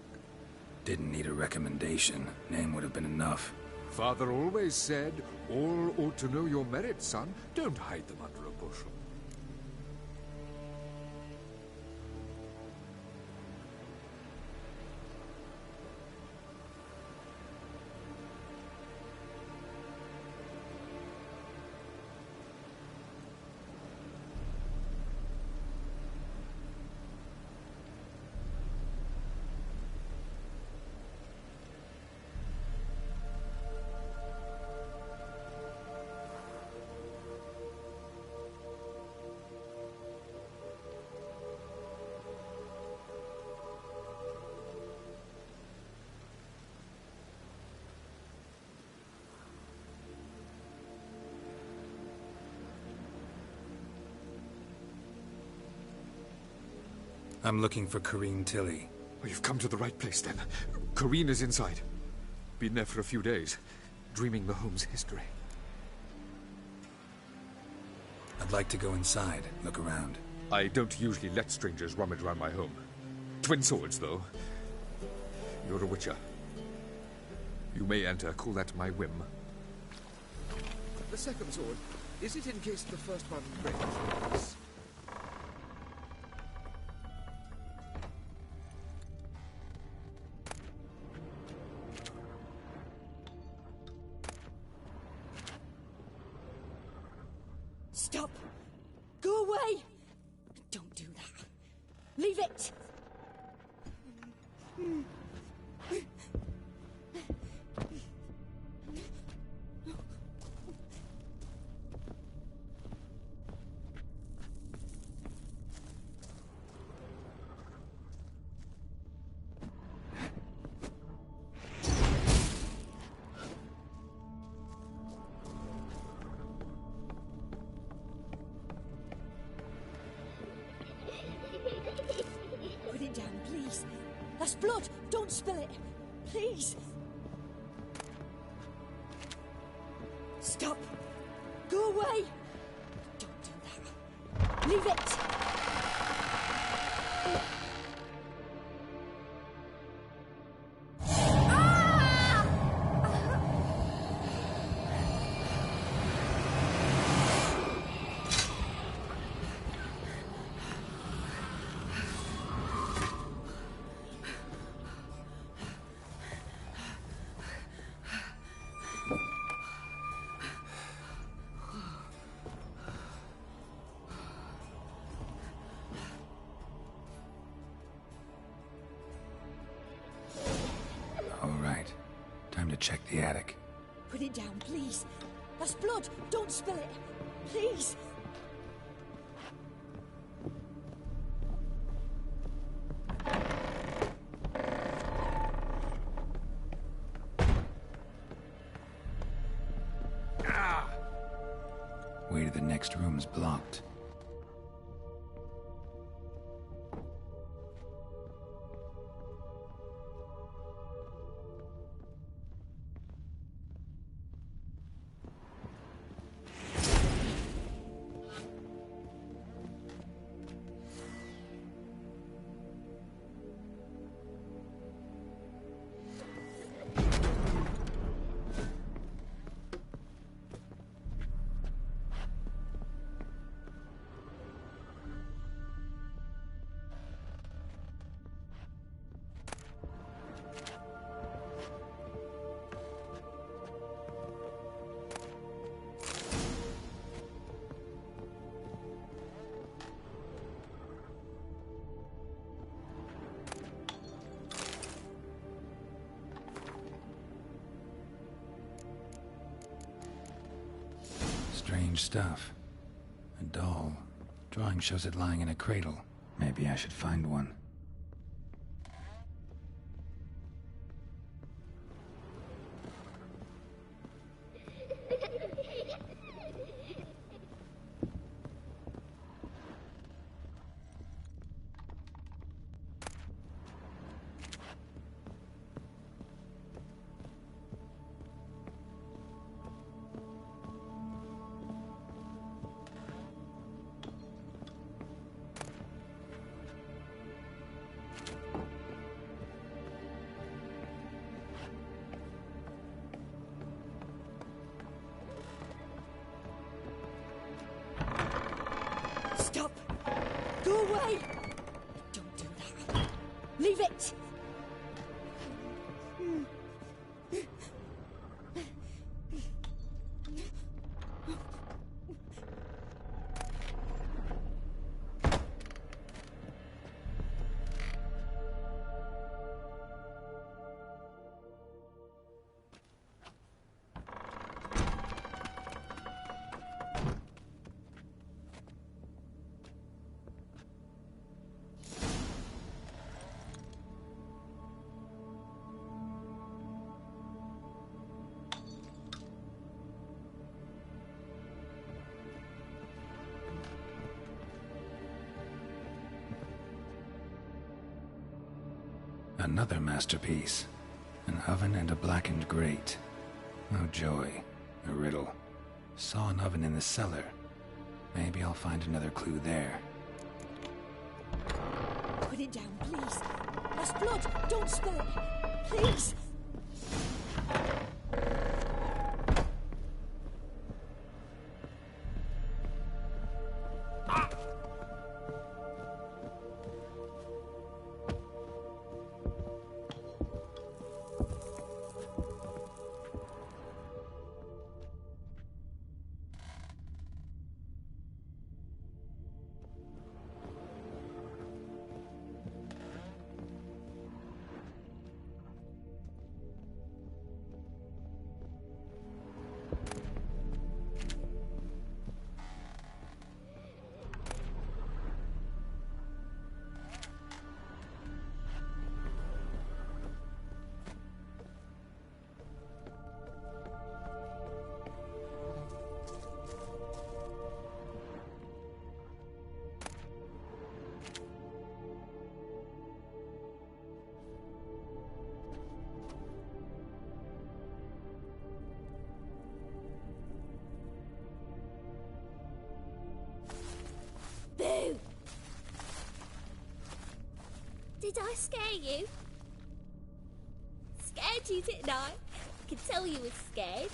Didn't need a recommendation. Name would have been enough.
Father always said, all ought to know your merits, son. Don't hide them under a bushel.
I'm looking for Corrine Tilly.
Oh, you've come to the right place, then. Corrine is inside. Been there for a few days, dreaming the home's history.
I'd like to go inside, look around.
I don't usually let strangers rummage around my home. Twin swords, though. You're a witcher. You may enter, call that my whim.
The second sword, is it in case the first one breaks?
Stop! Go away! Don't do that. Leave it! Put it down, please. That's blood. Don't spill it. Please. Stop. Go away. Don't do that. Leave it.
All right. Time to check the attic.
Put it down, please. That's blood. Don't spill it. Please.
Way to the next room's blocked. Strange stuff. A doll. Drawing shows it lying in a cradle. Maybe I should find one.
away! Don't do that. Leave it!
Another masterpiece. An oven and a blackened grate. Oh joy. A riddle. Saw an oven in the cellar. Maybe I'll find another clue there.
Put it down, please. That's blood. Don't spill it. Please. Boo! Did I scare you? Scared you, didn't I? I can tell you was scared.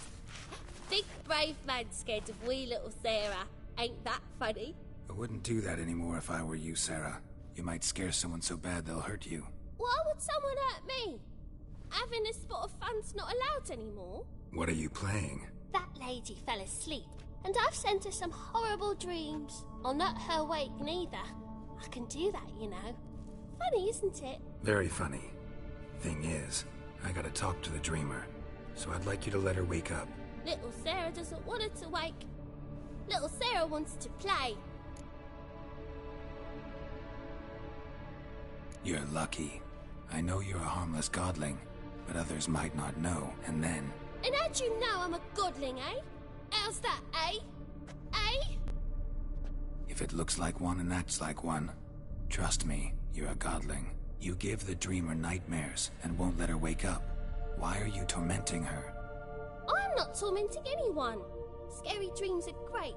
Big brave man scared of wee little Sarah. Ain't that funny?
I wouldn't do that anymore if I were you, Sarah. You might scare someone so bad they'll hurt you.
Why would someone hurt me? Having a spot of fun's not allowed anymore.
What are you playing?
That lady fell asleep, and I've sent her some horrible dreams. I'll not her wake neither. I can do that, you know. Funny, isn't it?
Very funny. Thing is, I gotta talk to the dreamer, so I'd like you to let her wake up.
Little Sarah doesn't want her to wake. Little Sarah wants to play.
You're lucky. I know you're a harmless godling, but others might not know, and then...
And how'd you know I'm a godling, eh? How's that, eh? Eh?
If it looks like one and acts like one, trust me, you're a godling. You give the dreamer nightmares and won't let her wake up. Why are you tormenting her?
I'm not tormenting anyone. Scary dreams are great.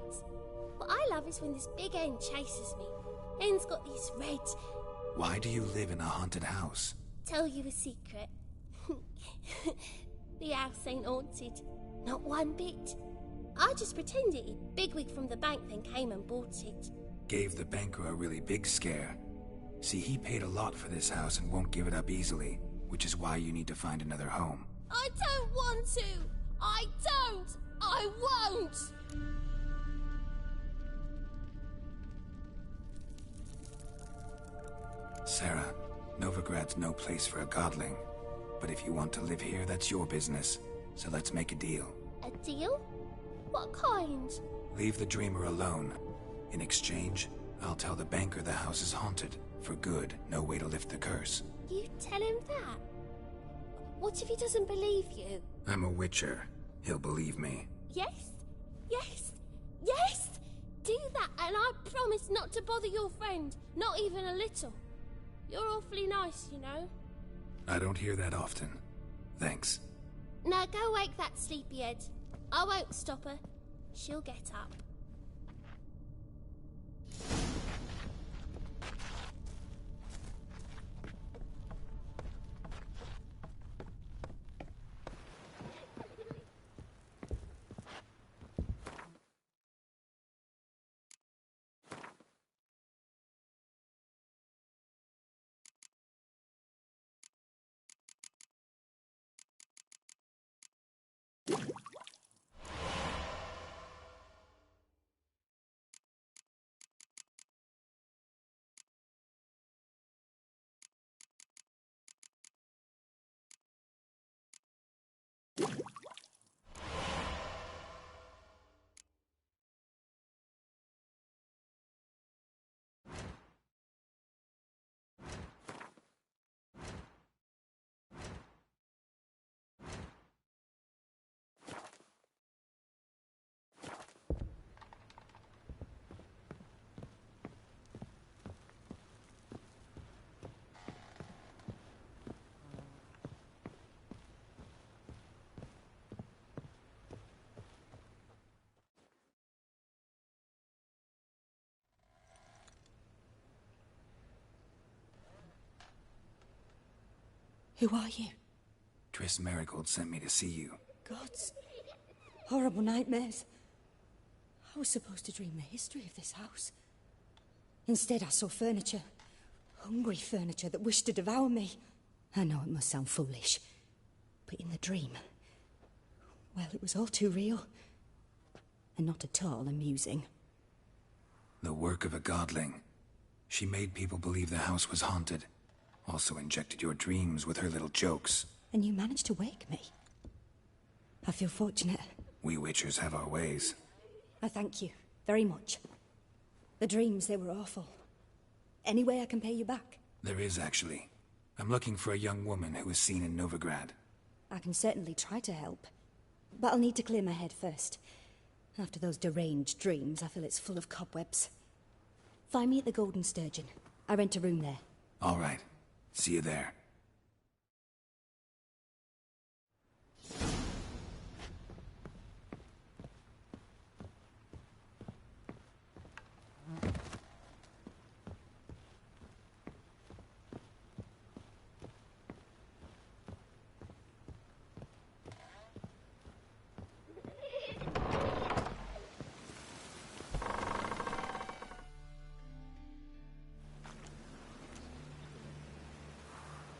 What I love is when this big hen chases me. Hen's got these red...
Why do you live in a haunted house?
Tell you a secret. The house ain't haunted. Not one bit. I just pretended it. Bigwig from the bank then came and bought it.
Gave the banker a really big scare. See, he paid a lot for this house and won't give it up easily, which is why you need to find another home.
I don't want to! I don't! I won't!
Sarah, Novigrad's no place for a godling. But if you want to live here, that's your business. So let's make a deal.
A deal? What kind?
Leave the dreamer alone. In exchange, I'll tell the banker the house is haunted. For good, no way to lift the curse.
You tell him that? What if he doesn't believe you?
I'm a witcher. He'll believe me.
Yes? Yes? Yes! Do that, and I promise not to bother your friend. Not even a little. You're awfully nice, you know.
I don't hear that often. Thanks.
Now go wake that sleepyhead. I won't stop her. She'll get up.
Who are you?
Triss Marigold sent me to see you.
Gods. Horrible nightmares. I was supposed to dream the history of this house. Instead, I saw furniture. Hungry furniture that wished to devour me. I know it must sound foolish, but in the dream, well, it was all too real. And not at all amusing.
The work of a godling. She made people believe the house was haunted. Also injected your dreams with her little jokes.
And you managed to wake me. I feel fortunate.
We Witchers have our ways.
I thank you very much. The dreams, they were awful. Any way I can pay you back?
There is, actually. I'm looking for a young woman who was seen in Novigrad.
I can certainly try to help. But I'll need to clear my head first. After those deranged dreams, I feel it's full of cobwebs. Find me at the Golden Sturgeon. I rent a room there.
All right. See you there.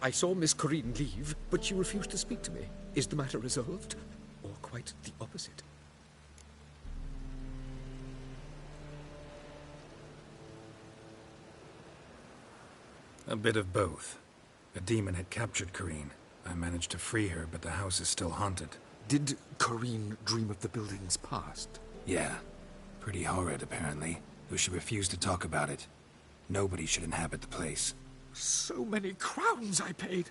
I saw Miss Corinne leave, but she refused to speak to me. Is the matter resolved? Or quite the opposite?
A bit of both. A demon had captured Corinne. I managed to free her, but the house is still haunted.
Did Corinne dream of the building's past?
Yeah. Pretty horrid, apparently, though she refused to talk about it. Nobody should inhabit the place.
So many crowns I paid.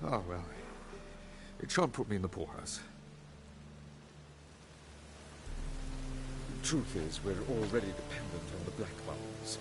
Oh, well. It shan't put me in the poorhouse. The truth is, we're already dependent on the Black Mountains.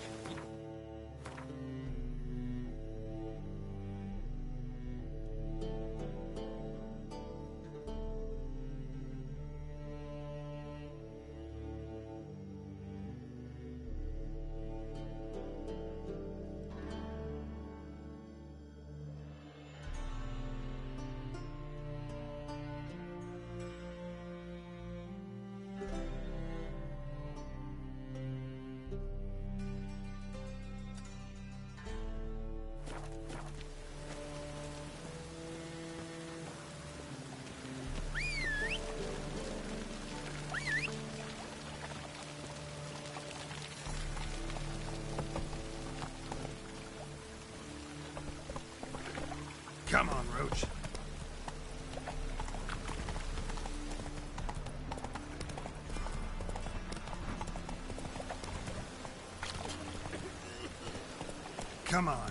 Come on, Roach. Come on.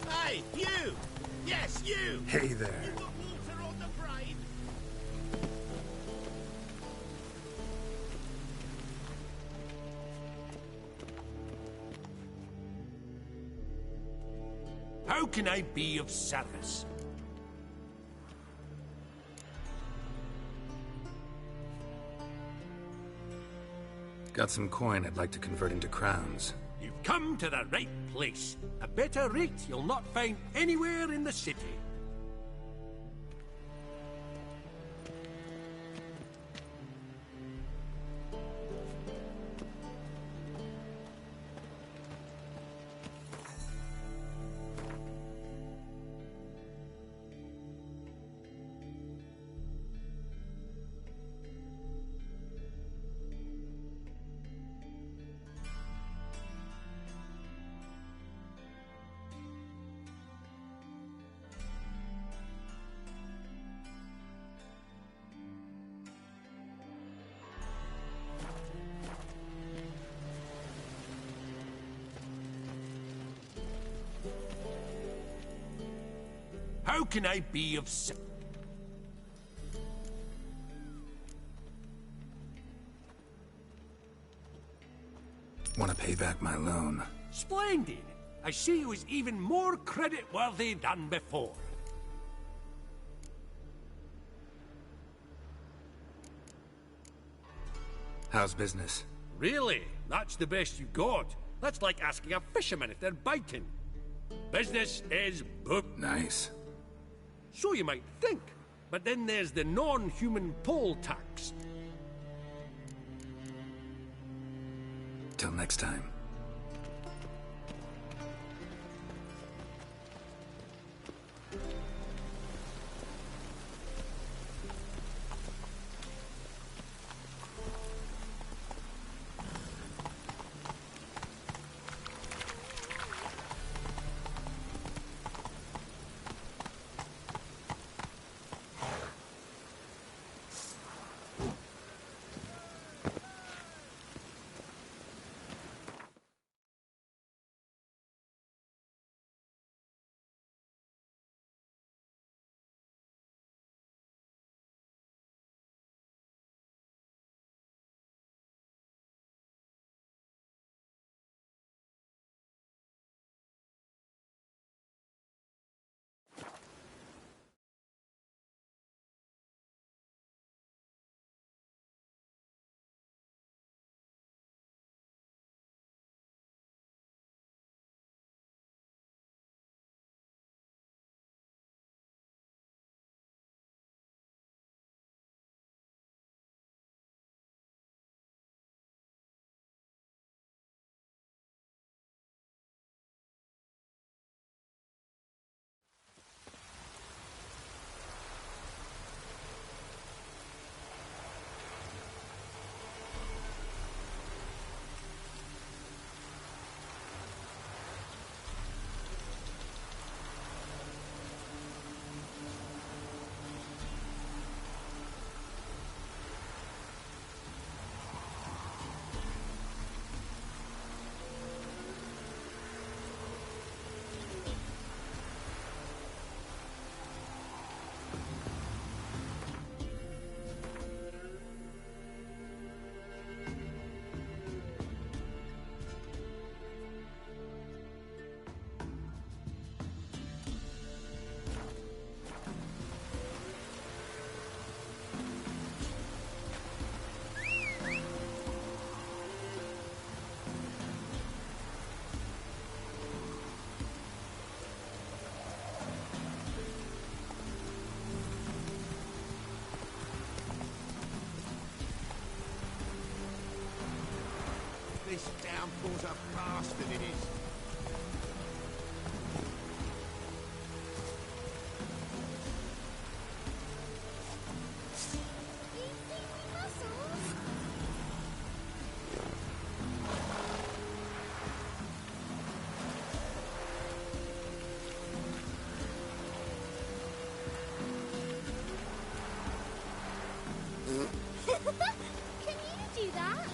Hey, you! Yes, you!
Hey there.
You got water on the brain?
How can I be of service?
Got some coin I'd like to convert into crowns.
You've come to the right place. A better rate you'll not find anywhere in the city. How can I be of service?
Want to pay back my loan?
Splendid! I see you as even more credit-worthy than before.
How's business?
Really? That's the best you got? That's like asking a fisherman if they're biting. Business is booked.
Nice.
So you might think. But then there's the non-human poll tax.
Till next time.
This downpour's a bastard, it is.
Can you do that?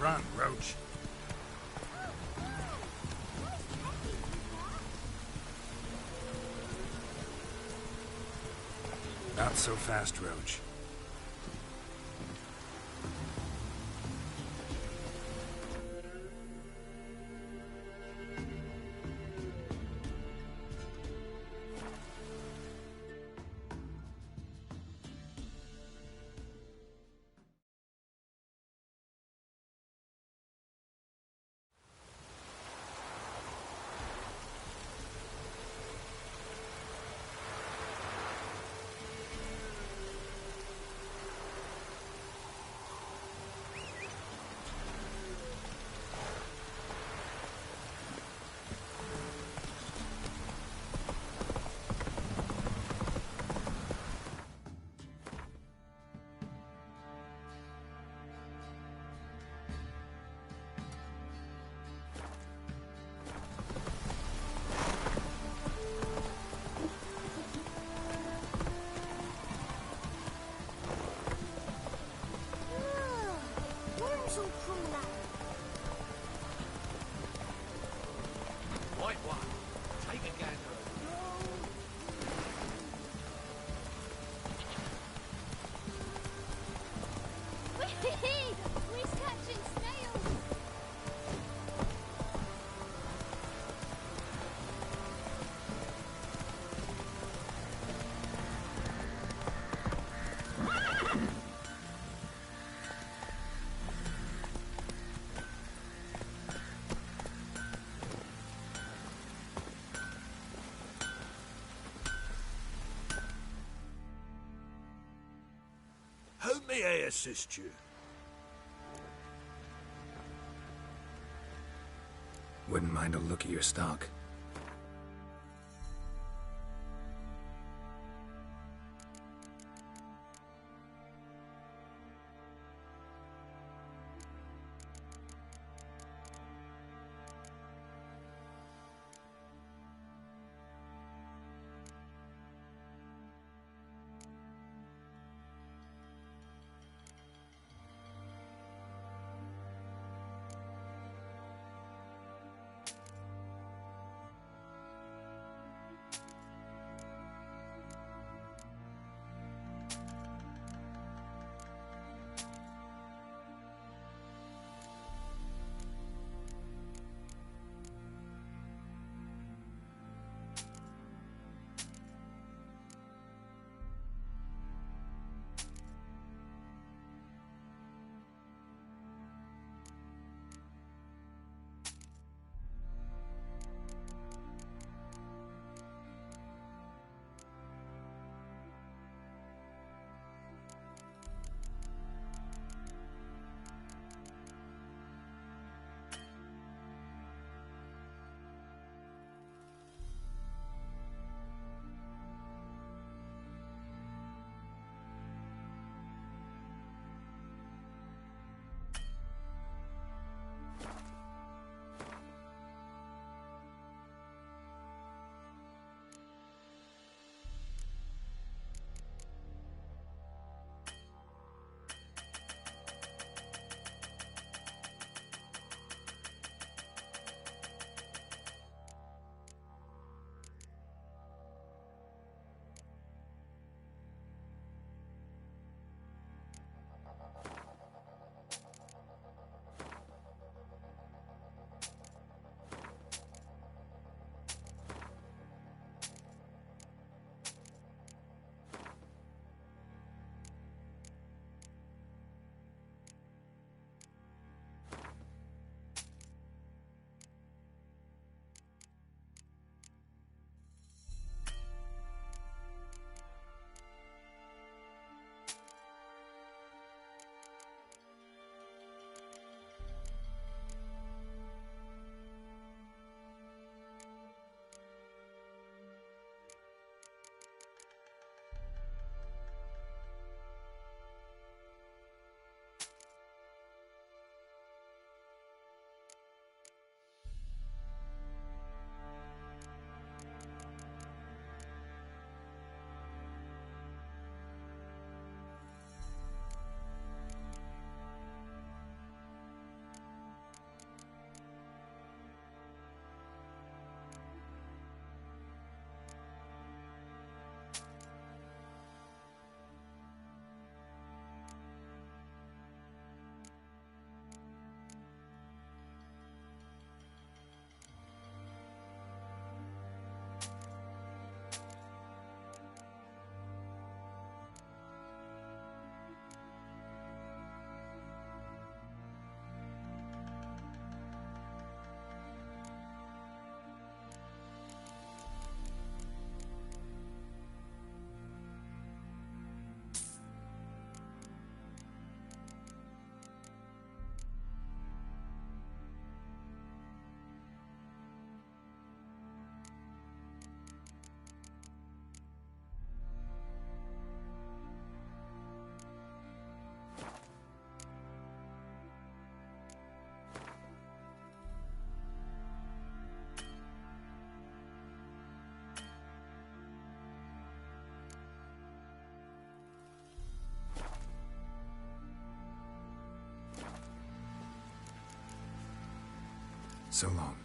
Run, Roach. Not so fast, Roach.
on, lad.
White one. Take a gander.
Whee! We're catching snails.
How may I assist you?
Wouldn't mind a look at your stock. So long.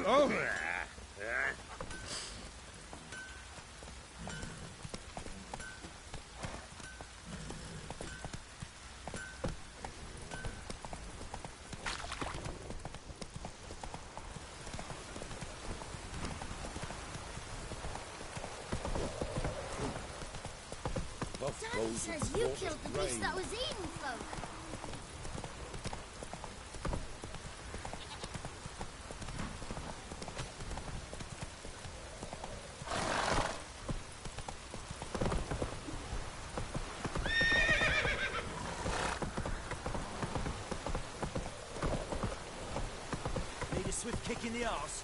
Oh!
Daddy says you killed the beast that was eating folk.
Need a swift kick in the arse.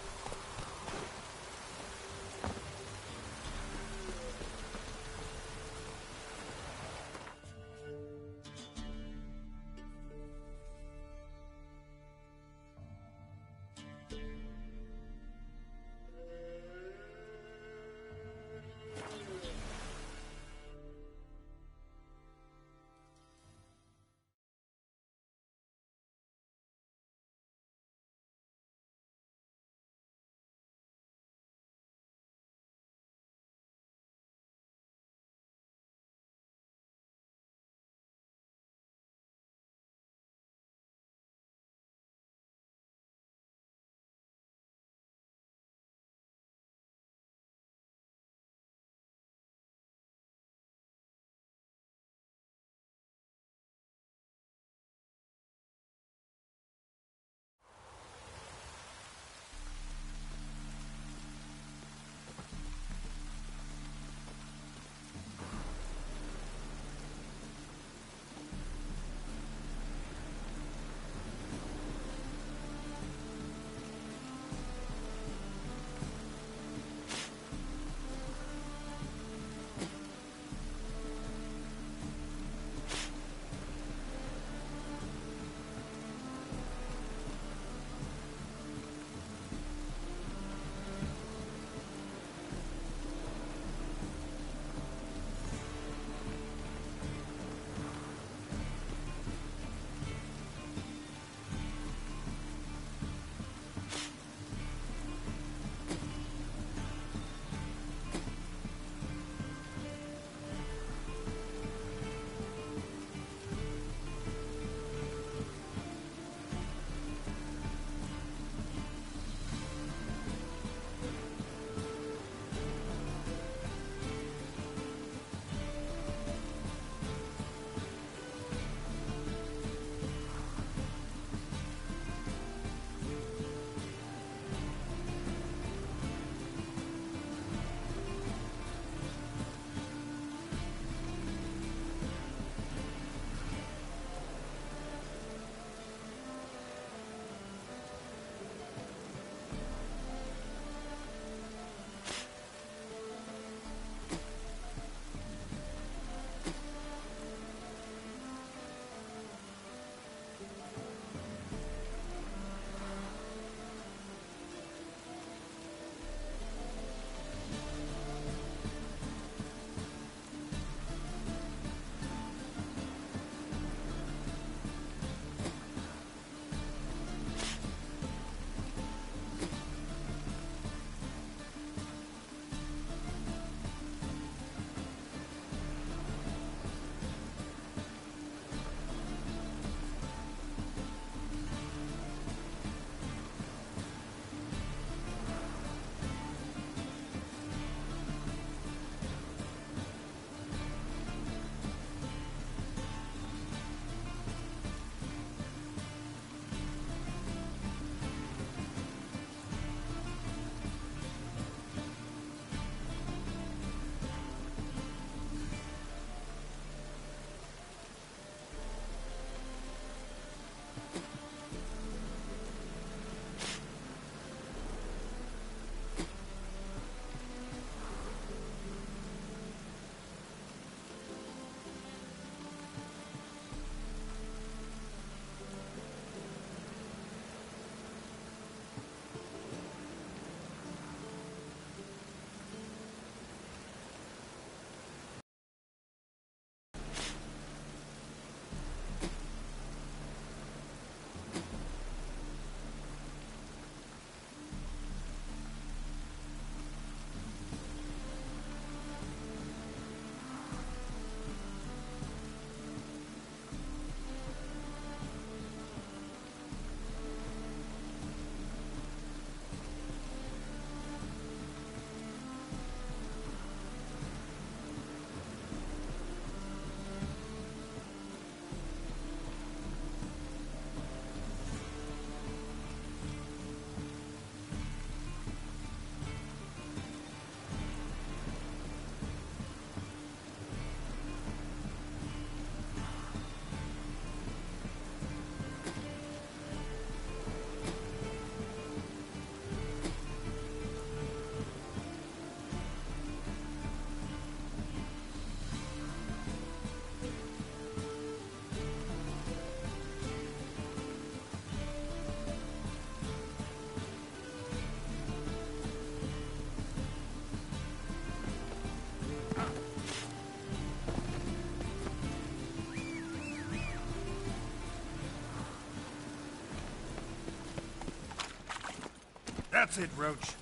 That's it, Roach.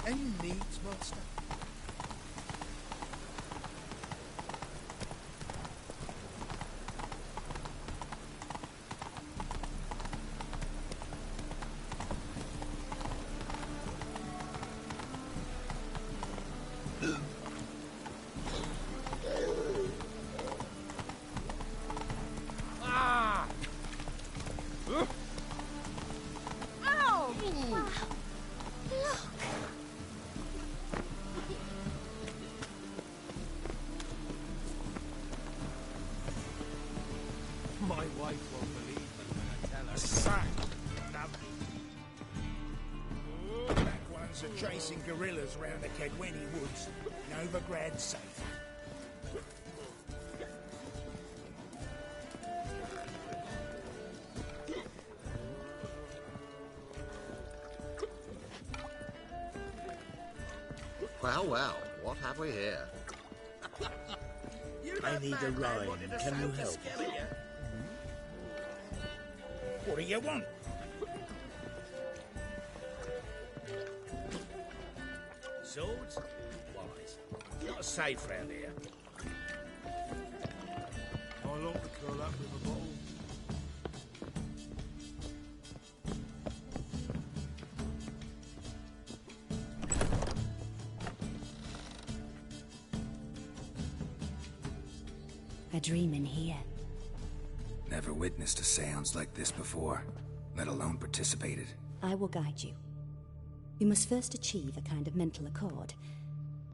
Any needs, master?
My wife won't believe me when I tell her. Sack!
That one's are chasing gorillas round the Kedweni woods. Novigrad's safe.
Well, well, what have we here?
I need a rhyme. Can you help?
What do you want?
Swords? Wise. Not safe round here.
I like to curl up with a bottle.
A dream in here.
Never witnessed a seance like this before, let alone participated.
I will guide you. You must first achieve a kind of mental accord.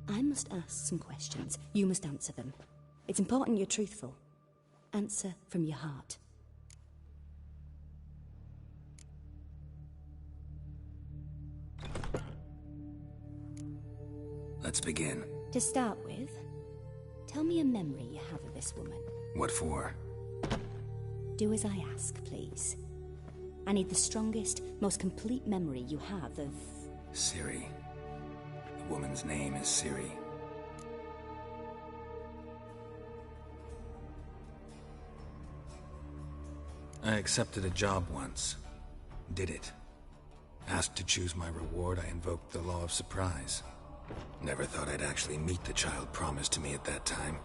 I must ask some questions. You must answer them. It's important you're truthful. Answer from your heart.
Let's begin.
To start with, tell me a memory you have of this woman.
What for?
Do as I ask, please. I need the strongest, most complete memory you have of...
Ciri. The woman's name is Ciri. I accepted a job once. Did it. Asked to choose my reward, I invoked the law of surprise. Never thought I'd actually meet the child promised to me at that time.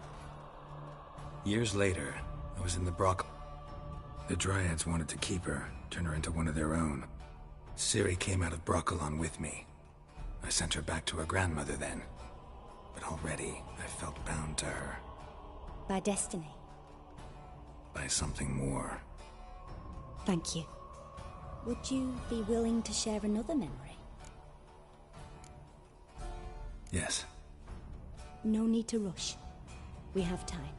Years later, I was in the The Dryads wanted to keep her, turn her into one of their own. Ciri came out of Broccolon with me. I sent her back to her grandmother then. But already, I felt bound to her.
By destiny.
By something more.
Thank you. Would you be willing to share another memory?
Yes.
No need to rush. We have time.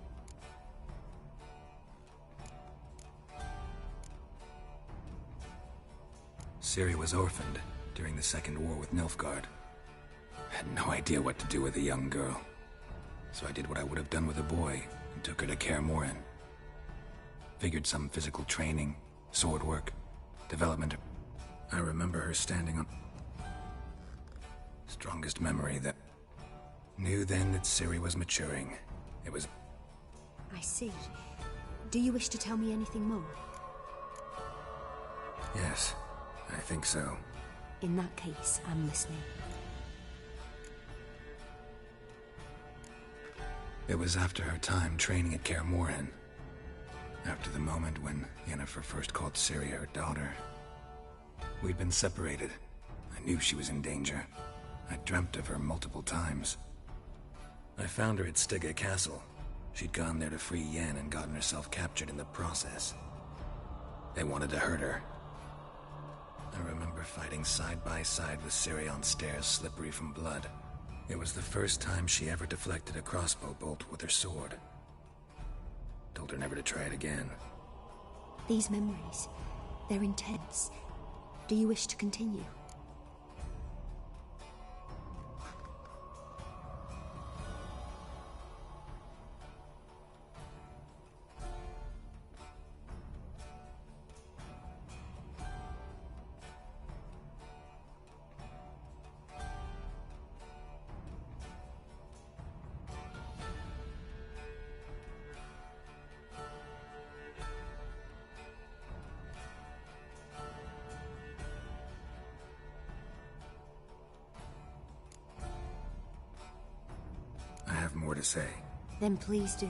Ciri was orphaned during the Second War with Nilfgaard. Had no idea what to do with a young girl. So I did what I would have done with a boy and took her to Kaer Morhen. Figured some physical training, sword work, development. I remember her standing on... Strongest memory that... Knew then that Ciri was maturing. It was...
I see. Do you wish to tell me anything more?
Yes, I think so.
In that case, I'm listening.
It was after her time training at Kaer Morhen. After the moment when Yennefer first called Ciri her daughter. We'd been separated. I knew she was in danger. I dreamt of her multiple times. I found her at Stygga Castle. She'd gone there to free Yen and gotten herself captured in the process. They wanted to hurt her. I remember fighting side by side with Ciri on stairs slippery from blood. It was the first time she ever deflected a crossbow bolt with her sword. Told her never to try it again.
These memories, they're intense. Do you wish to continue?
to say.
Then please do.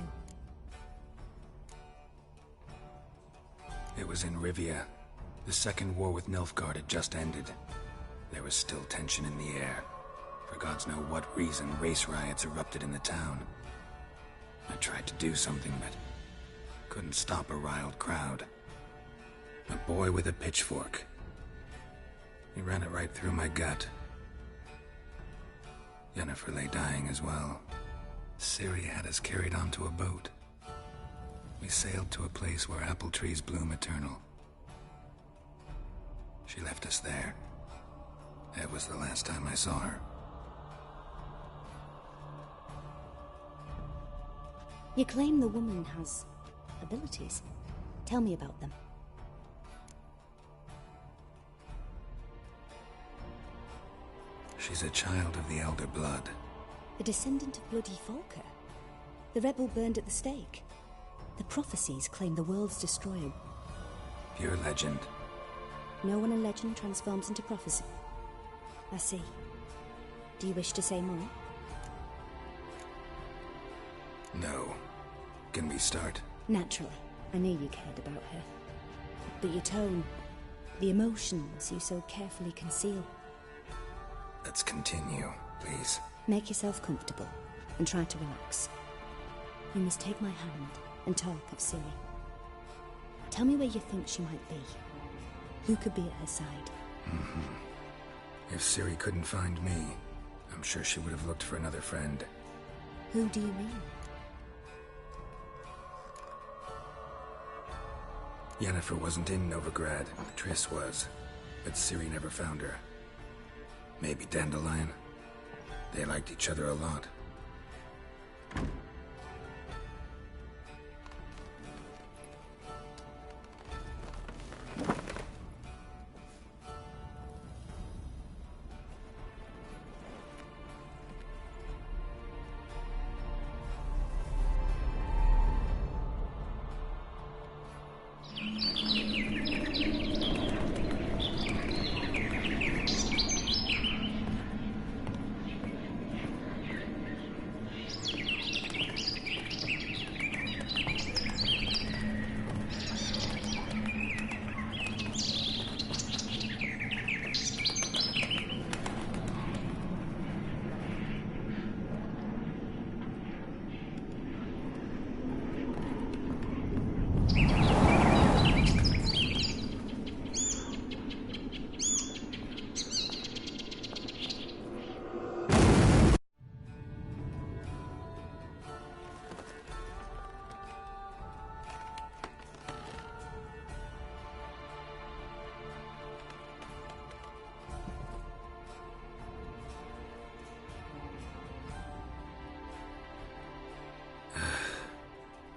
It was in Rivia. The second war with Nilfgaard had just ended. There was still tension in the air. For gods know what reason, race riots erupted in the town. I tried to do something, but couldn't stop a riled crowd. A boy with a pitchfork. He ran it right through my gut. Yennefer lay dying as well. Ciri had us carried onto a boat. We sailed to a place where apple trees bloom eternal. She left us there. That was the last time I saw her.
You claim the woman has abilities. Tell me about them.
She's a child of the Elder Blood.
A descendant of bloody Volker. The rebel burned at the stake. The prophecies claim the world's destroyer.
Pure legend.
Know when a legend transforms into prophecy? I see. Do you wish to say more?
No. Can we start?
Naturally. I knew you cared about her. But your tone, the emotions you so carefully conceal.
Let's continue, please.
Make yourself comfortable and try to relax. You must take my hand and talk of Ciri. Tell me where you think she might be. Who could be at her side?
If Ciri couldn't find me, I'm sure she would have looked for another friend.
Who do you mean?
Yennefer wasn't in Novigrad. Triss was. But Ciri never found her. Maybe Dandelion. They liked each other a lot.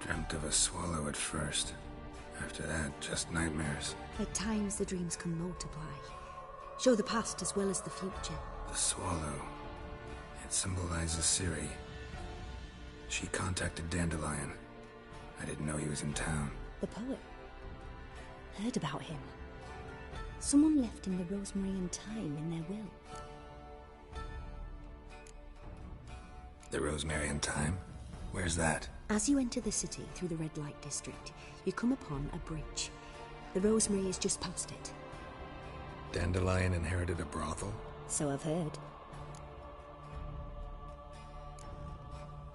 Dreamt of a swallow at first. After that, just nightmares.
At times the dreams can multiply. Show the past as well as the future.
The swallow. It symbolizes Ciri. She contacted Dandelion. I didn't know he was in town.
The poet. Heard about him. Someone left him the rosemary and thyme in their will.
The rosemary and thyme? Where's that?
As you enter the city through the red light district, you come upon a bridge. The rosemary is just past it.
Dandelion inherited a brothel?
So I've heard.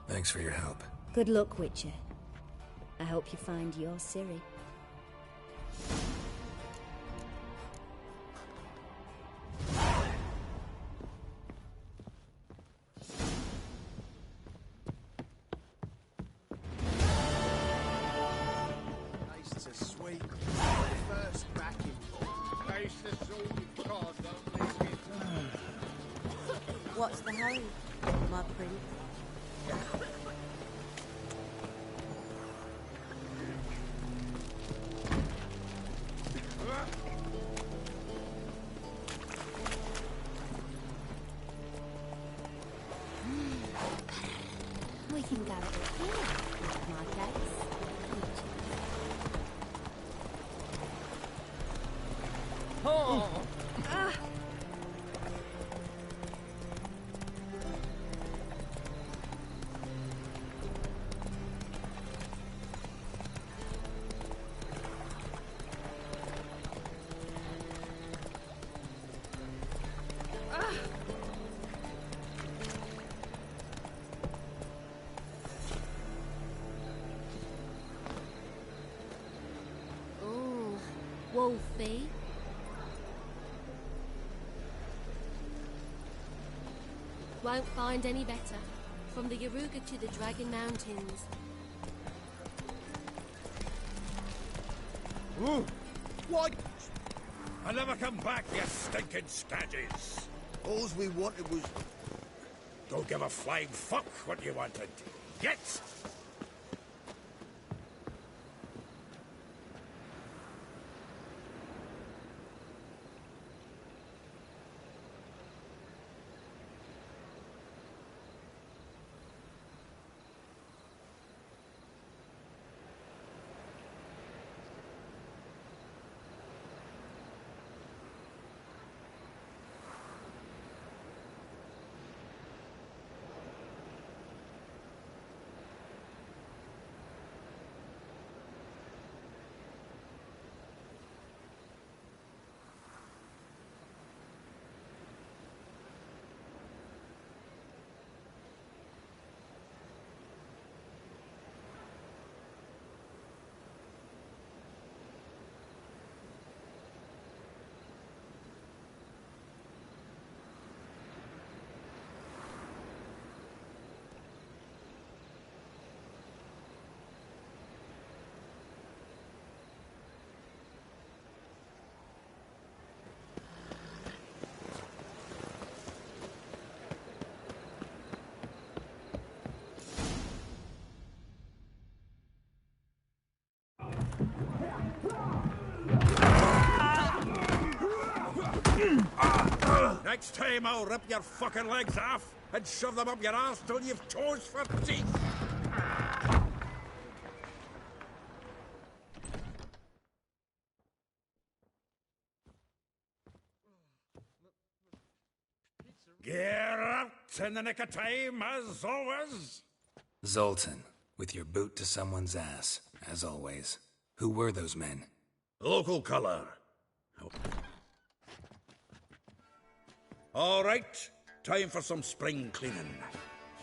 Thanks for your help.
Good luck, Witcher. I hope you find your Ciri.
What's the hurry, my prince?
We can go here, with my case.
Oh! Ah!
Wolfie. Won't find any better. From the Yaruga to the Dragon Mountains.
Ooh, what?
I'll never come back, you stinking stagges.
All we wanted was...
Don't give a flying fuck what you wanted. Get! Next time I'll rip your fucking legs off and shove them up your ass till you've toes for teeth. Get out in the nick of time, as always.
Zoltan, with your boot to someone's ass, as always. Who were those men?
Local colour. All right, time for some spring cleaning.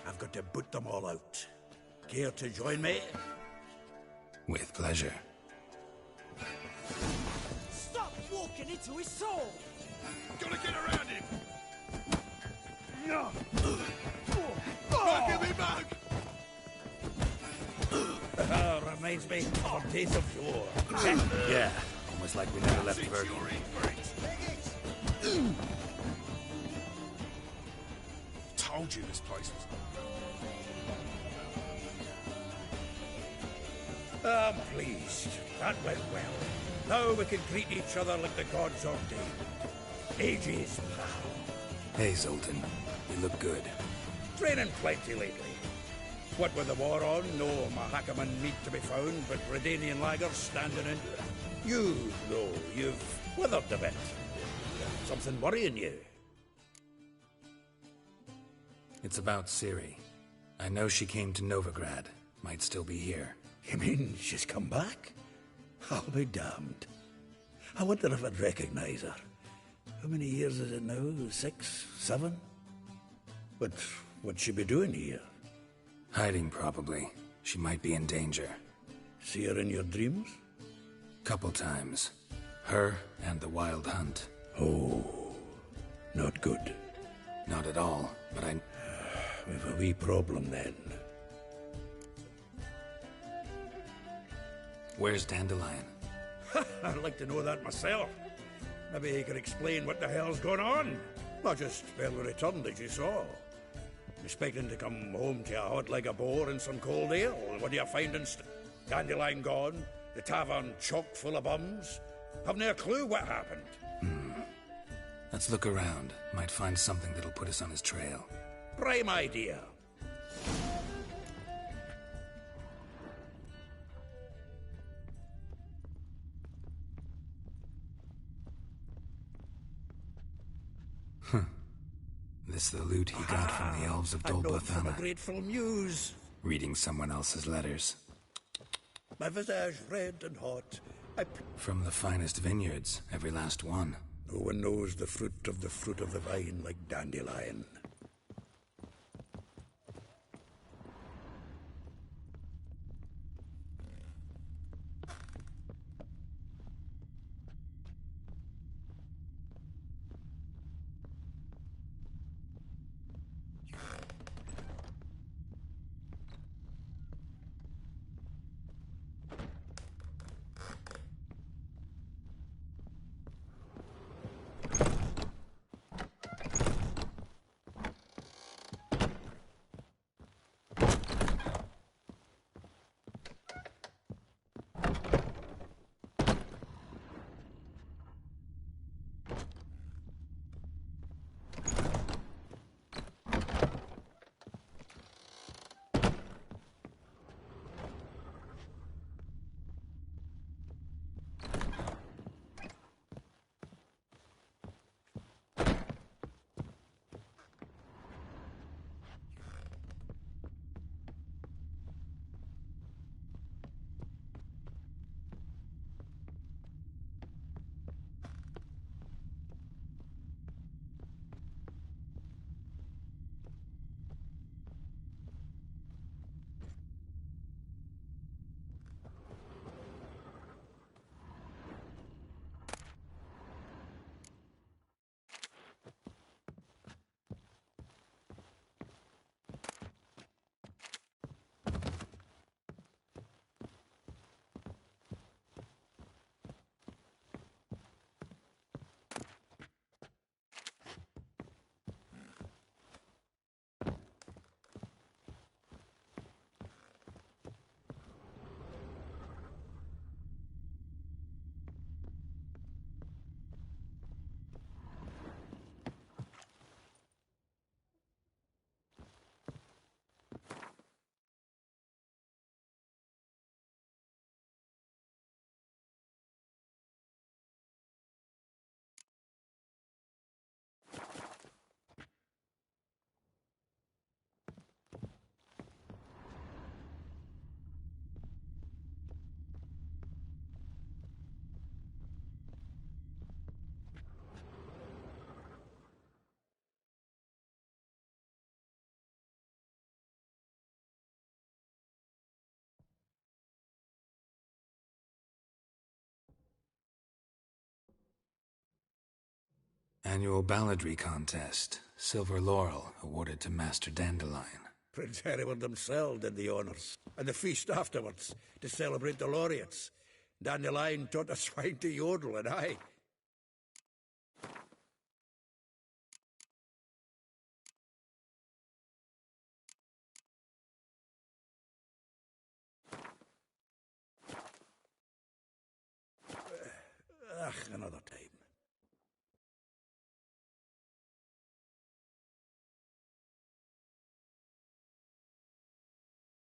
I've got to boot them all out. Care to join me?
With pleasure.
Stop walking into his soul!
Gotta get around him!
No!
Give me back! Reminds me of Days of Yore.
Yeah, almost like we never left Bergen.
Told you this place was... I'm pleased. That went well. Now we can greet each other like the gods ordained. Ages, pal.
Hey, Zoltan. You look good.
Training plenty lately. What with the war on, no Mahakaman meat to be found, but Redanian lagers standing in. You, though, you've withered a bit. Something worrying you?
It's about Ciri. I know she came to Novigrad. Might still be here.
You mean she's come back? I'll be damned. I wonder if I'd recognize her. How many years is it now? 6, 7? But what'd she be doing here?
Hiding, probably. She might be in danger.
See her in your dreams?
Couple times. Her and the Wild Hunt.
Oh, not good.
Not at all, but I...
We've a wee problem then.
Where's Dandelion?
I'd like to know that myself. Maybe he could explain what the hell's going on. Not just barely returned, as you saw. Expecting to come home to a hot leg of boar and some cold ale. What do you find in Dandelion gone? The tavern chock full of bums? Haven't a clue what happened.
Let's look around. Might find something that'll put us on his trail.
Prime idea.
This the loot he got from the elves of Dol
from a grateful muse.
Reading someone else's letters.
My visage red and hot.
From the finest vineyards, every last one.
No one knows the fruit of the vine like Dandelion.
Annual balladry contest. Silver laurel awarded to Master Dandelion.
Prince Hereward himself did the honours, and the feast afterwards, to celebrate the laureates. Dandelion taught the swine to yodel, and I... Another time.